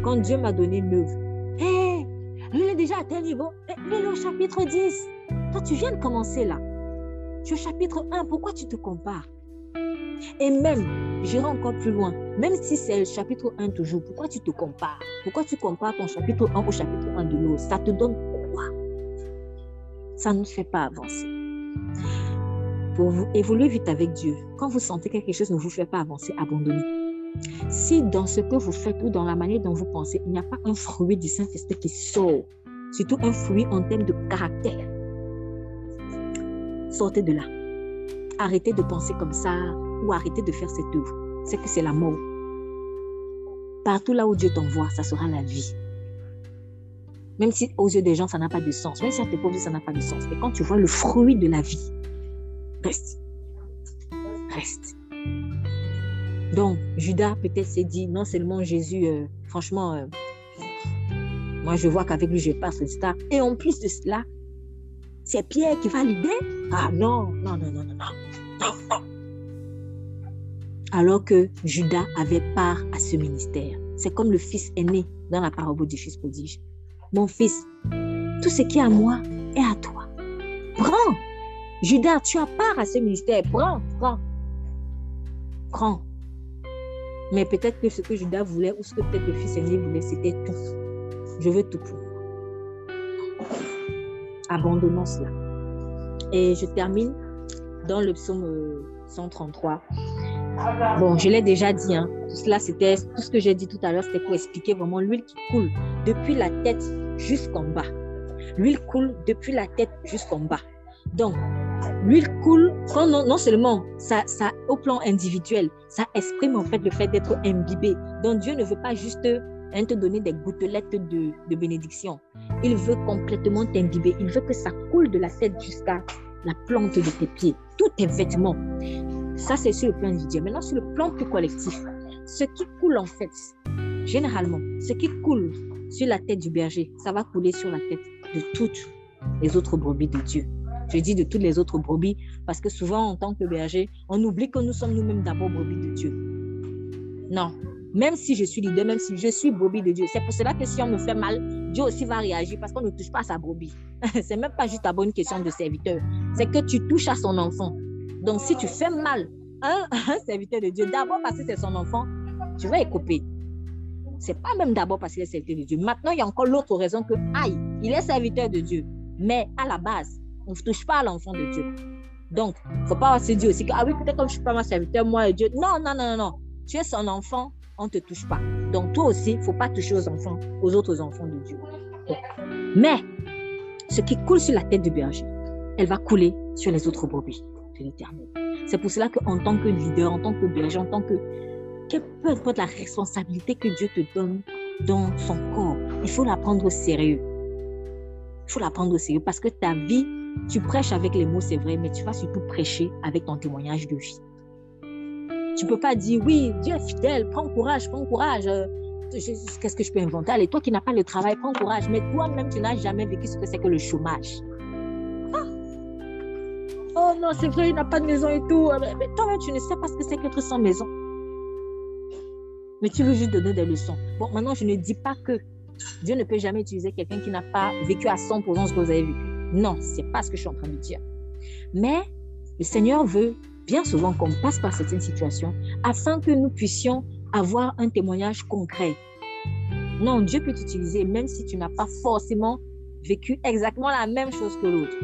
Quand Dieu m'a donné une œuvre, hé, lui il est déjà à tel niveau, lui il est au chapitre 10. Toi tu viens de commencer là. Tu es au chapitre 1, pourquoi tu te compares? Et même, j'irai encore plus loin, même si c'est le chapitre 1 toujours, pourquoi tu te compares? Pourquoi tu compares ton chapitre 1 au chapitre 1 de l'autre? Ça te donne quoi? Ça ne fait pas avancer. Pour vous évoluer vite avec Dieu, quand vous sentez que quelque chose ne vous fait pas avancer, abandonnez. Si dans ce que vous faites ou dans la manière dont vous pensez, il n'y a pas un fruit du Saint-Esprit qui sort, surtout un fruit en termes de caractère, sortez de là. Arrêtez de penser comme ça ou arrêtez de faire cette œuvre. C'est que c'est la mort. Partout là où Dieu t'envoie, ça sera la vie. Même si aux yeux des gens, ça n'a pas de sens. Même si à tes pauvres yeux, ça n'a pas de sens. Mais quand tu vois le fruit de la vie, reste. Donc, Judas peut-être s'est dit, non seulement Jésus, franchement, moi je vois qu'avec lui, je passe, etc. Et en plus de cela, c'est Pierre qui va l'aider? Ah non. Alors que Judas avait part à ce ministère. C'est comme le fils aîné dans la parabole du fils prodige. Mon fils, tout ce qui est à moi est à toi. Prends. Judas, tu as part à ce ministère. Prends. Mais peut-être que ce que Judas voulait ou ce que peut-être le fils aîné voulait, c'était tout. Je veux tout pour moi. Abandonnons cela. Et je termine dans le psaume 133. Bon, je l'ai déjà dit, tout cela, c'était tout ce que j'ai dit tout à l'heure, c'était pour expliquer vraiment l'huile qui coule depuis la tête jusqu'en bas. L'huile coule depuis la tête jusqu'en bas. Donc, l'huile coule quand non seulement ça, au plan individuel, ça exprime en fait le fait d'être imbibé. Donc, Dieu ne veut pas juste te donner des gouttelettes de bénédiction. Il veut complètement t'imbiber. Il veut que ça coule de la tête jusqu'à la plante de tes pieds. Tous tes vêtements. Ça, c'est sur le plan individuel. Maintenant, sur le plan plus collectif, ce qui coule en fait, généralement, ce qui coule sur la tête du berger, ça va couler sur la tête de toutes les autres brebis de Dieu. Je dis de toutes les autres brebis parce que souvent, en tant que berger, on oublie que nous sommes nous-mêmes d'abord brebis de Dieu. Non. Même si je suis leader, même si je suis brebis de Dieu, c'est pour cela que si on me fait mal, Dieu aussi va réagir parce qu'on ne touche pas à sa brebis. C'est même pas juste d'abord une question de serviteur. C'est que tu touches à son enfant. Donc, si tu fais mal à un serviteur de Dieu, d'abord parce que c'est son enfant, tu vas écoper. C'est pas même d'abord parce qu'il est serviteur de Dieu. Maintenant, il y a encore l'autre raison que, aïe, il est serviteur de Dieu. Mais à la base, On ne touche pas à l'enfant de Dieu. Donc, il ne faut pas se dire aussi que, ah oui, peut-être comme je ne suis pas ma serviteur, moi et Dieu. Non, non, non, non. Tu es son enfant, on ne te touche pas. Donc, toi aussi, il ne faut pas toucher aux autres enfants de Dieu. Donc, mais, ce qui coule sur la tête du berger, elle va couler sur les autres brebis de l'Éternel. C'est pour cela qu'en tant que leader, en tant que berger, en tant que... peu importe la responsabilité que Dieu te donne dans son corps, il faut la prendre au sérieux. Il faut la prendre au sérieux parce que ta vie, tu prêches avec les mots, c'est vrai, mais tu vas surtout prêcher avec ton témoignage de vie. Tu ne peux pas dire, oui, Dieu est fidèle, prends courage, prends courage. Qu'est-ce que je peux inventer? Allez, toi qui n'as pas le travail, prends courage. Mais toi-même, tu n'as jamais vécu ce que c'est que le chômage. Ah. Oh non, c'est vrai, il n'a pas de maison et tout. Mais toi-même, tu ne sais pas ce que c'est qu'être sans maison. Mais tu veux juste donner des leçons. Bon, maintenant, je ne dis pas que Dieu ne peut jamais utiliser quelqu'un qui n'a pas vécu à 100% ce que vous avez vécu. Non, ce n'est pas ce que je suis en train de dire. Mais le Seigneur veut bien souvent qu'on passe par certaines situations afin que nous puissions avoir un témoignage concret. Non, Dieu peut t'utiliser même si tu n'as pas forcément vécu exactement la même chose que l'autre.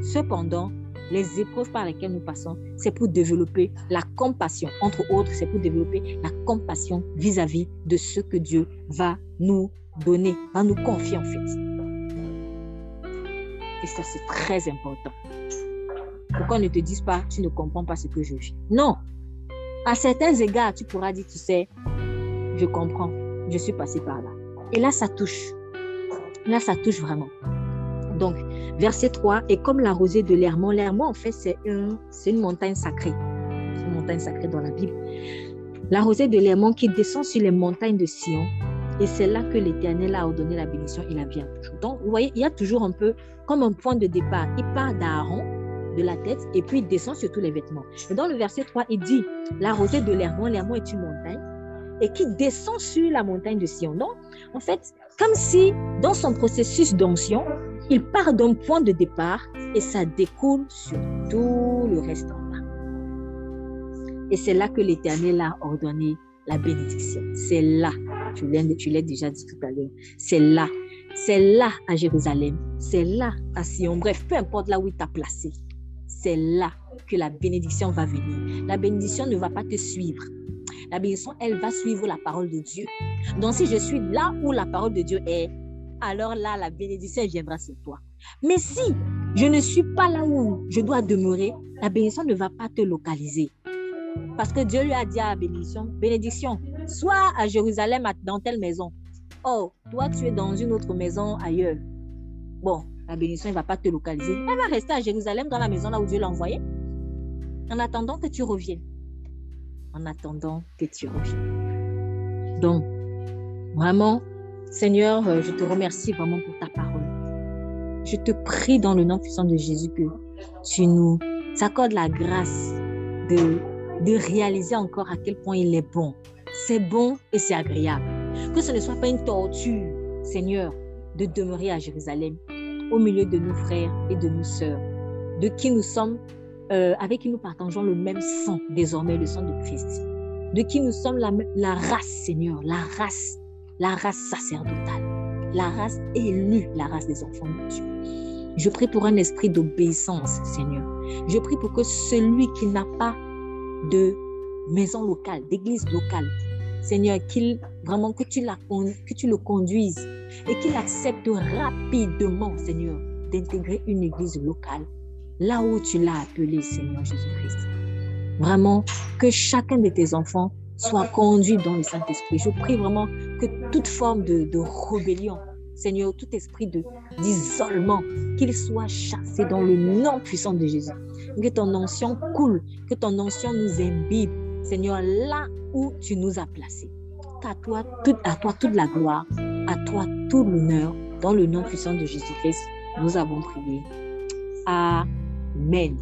Cependant, les épreuves par lesquelles nous passons, c'est pour développer la compassion. Entre autres, c'est pour développer la compassion vis-à-vis de ce que Dieu va nous donner, va nous confier en fait. Et ça, c'est très important. Pourquoi ne te disent pas, tu ne comprends pas ce que je vis? Non. À certains égards, tu pourras dire, tu sais, je comprends, je suis passé par là. Et là, ça touche. Là, ça touche vraiment. Donc, verset 3, et comme la rosée de l'Hermon. L'Hermon, en fait, c'est une montagne sacrée. C'est une montagne sacrée dans la Bible. La rosée de l'Hermon qui descend sur les montagnes de Sion. Et c'est là que l'Éternel a ordonné la bénédiction et la vie à toujours. Donc, vous voyez, il y a toujours un peu comme un point de départ. Il part d'Aaron, de la tête, et puis il descend sur tous les vêtements. Et dans le verset 3, il dit, la rosée de l'Hermon. L'Hermon est une montagne et qui descend sur la montagne de Sion. Donc, en fait, comme si dans son processus d'onction, il part d'un point de départ et ça découle sur tout le reste en bas. Et c'est là que l'Éternel a ordonné la bénédiction. C'est là, tu l'as déjà dit tout à l'heure, c'est là à Jérusalem, c'est là à Sion, bref, peu importe là où il t'a placé, c'est là que la bénédiction va venir. La bénédiction ne va pas te suivre. La bénédiction, elle va suivre la parole de Dieu. Donc si je suis là où la parole de Dieu est, alors là, la bénédiction viendra sur toi. Mais si je ne suis pas là où je dois demeurer, la bénédiction ne va pas te localiser. Parce que Dieu lui a dit à la bénédiction, sois à Jérusalem dans telle maison. Oh, toi tu es dans une autre maison ailleurs. Bon, la bénédiction ne va pas te localiser. Elle va rester à Jérusalem dans la maison là où Dieu l'a envoyée. En attendant que tu reviennes. En attendant que tu reviennes. Donc, vraiment, Seigneur, je te remercie vraiment pour ta parole. Je te prie dans le nom puissant de Jésus que tu nous accordes la grâce de réaliser encore à quel point il est bon. C'est bon et c'est agréable. Que ce ne soit pas une torture, Seigneur, de demeurer à Jérusalem, au milieu de nos frères et de nos sœurs, de qui nous sommes, avec qui nous partageons le même sang, désormais le sang de Christ, de qui nous sommes la race, Seigneur, la race sacerdotale, la race élue, la race des enfants de Dieu. Je prie pour un esprit d'obéissance, Seigneur. Je prie pour que celui qui n'a pas de maison locale, d'église locale, Seigneur, que tu le conduises et qu'il accepte rapidement, Seigneur, d'intégrer une église locale, là où tu l'as appelé, Seigneur Jésus-Christ. Vraiment, que chacun de tes enfants soit conduit dans le Saint-Esprit. Je prie vraiment que toute forme de rébellion, Seigneur, tout esprit d'isolement, qu'il soit chassé dans le nom puissant de Jésus. Que ton onction coule, que ton onction nous imbibe, Seigneur, là où tu nous as placés. À toi toute la gloire, à toi tout l'honneur, dans le nom puissant de Jésus-Christ, nous avons prié. Amen.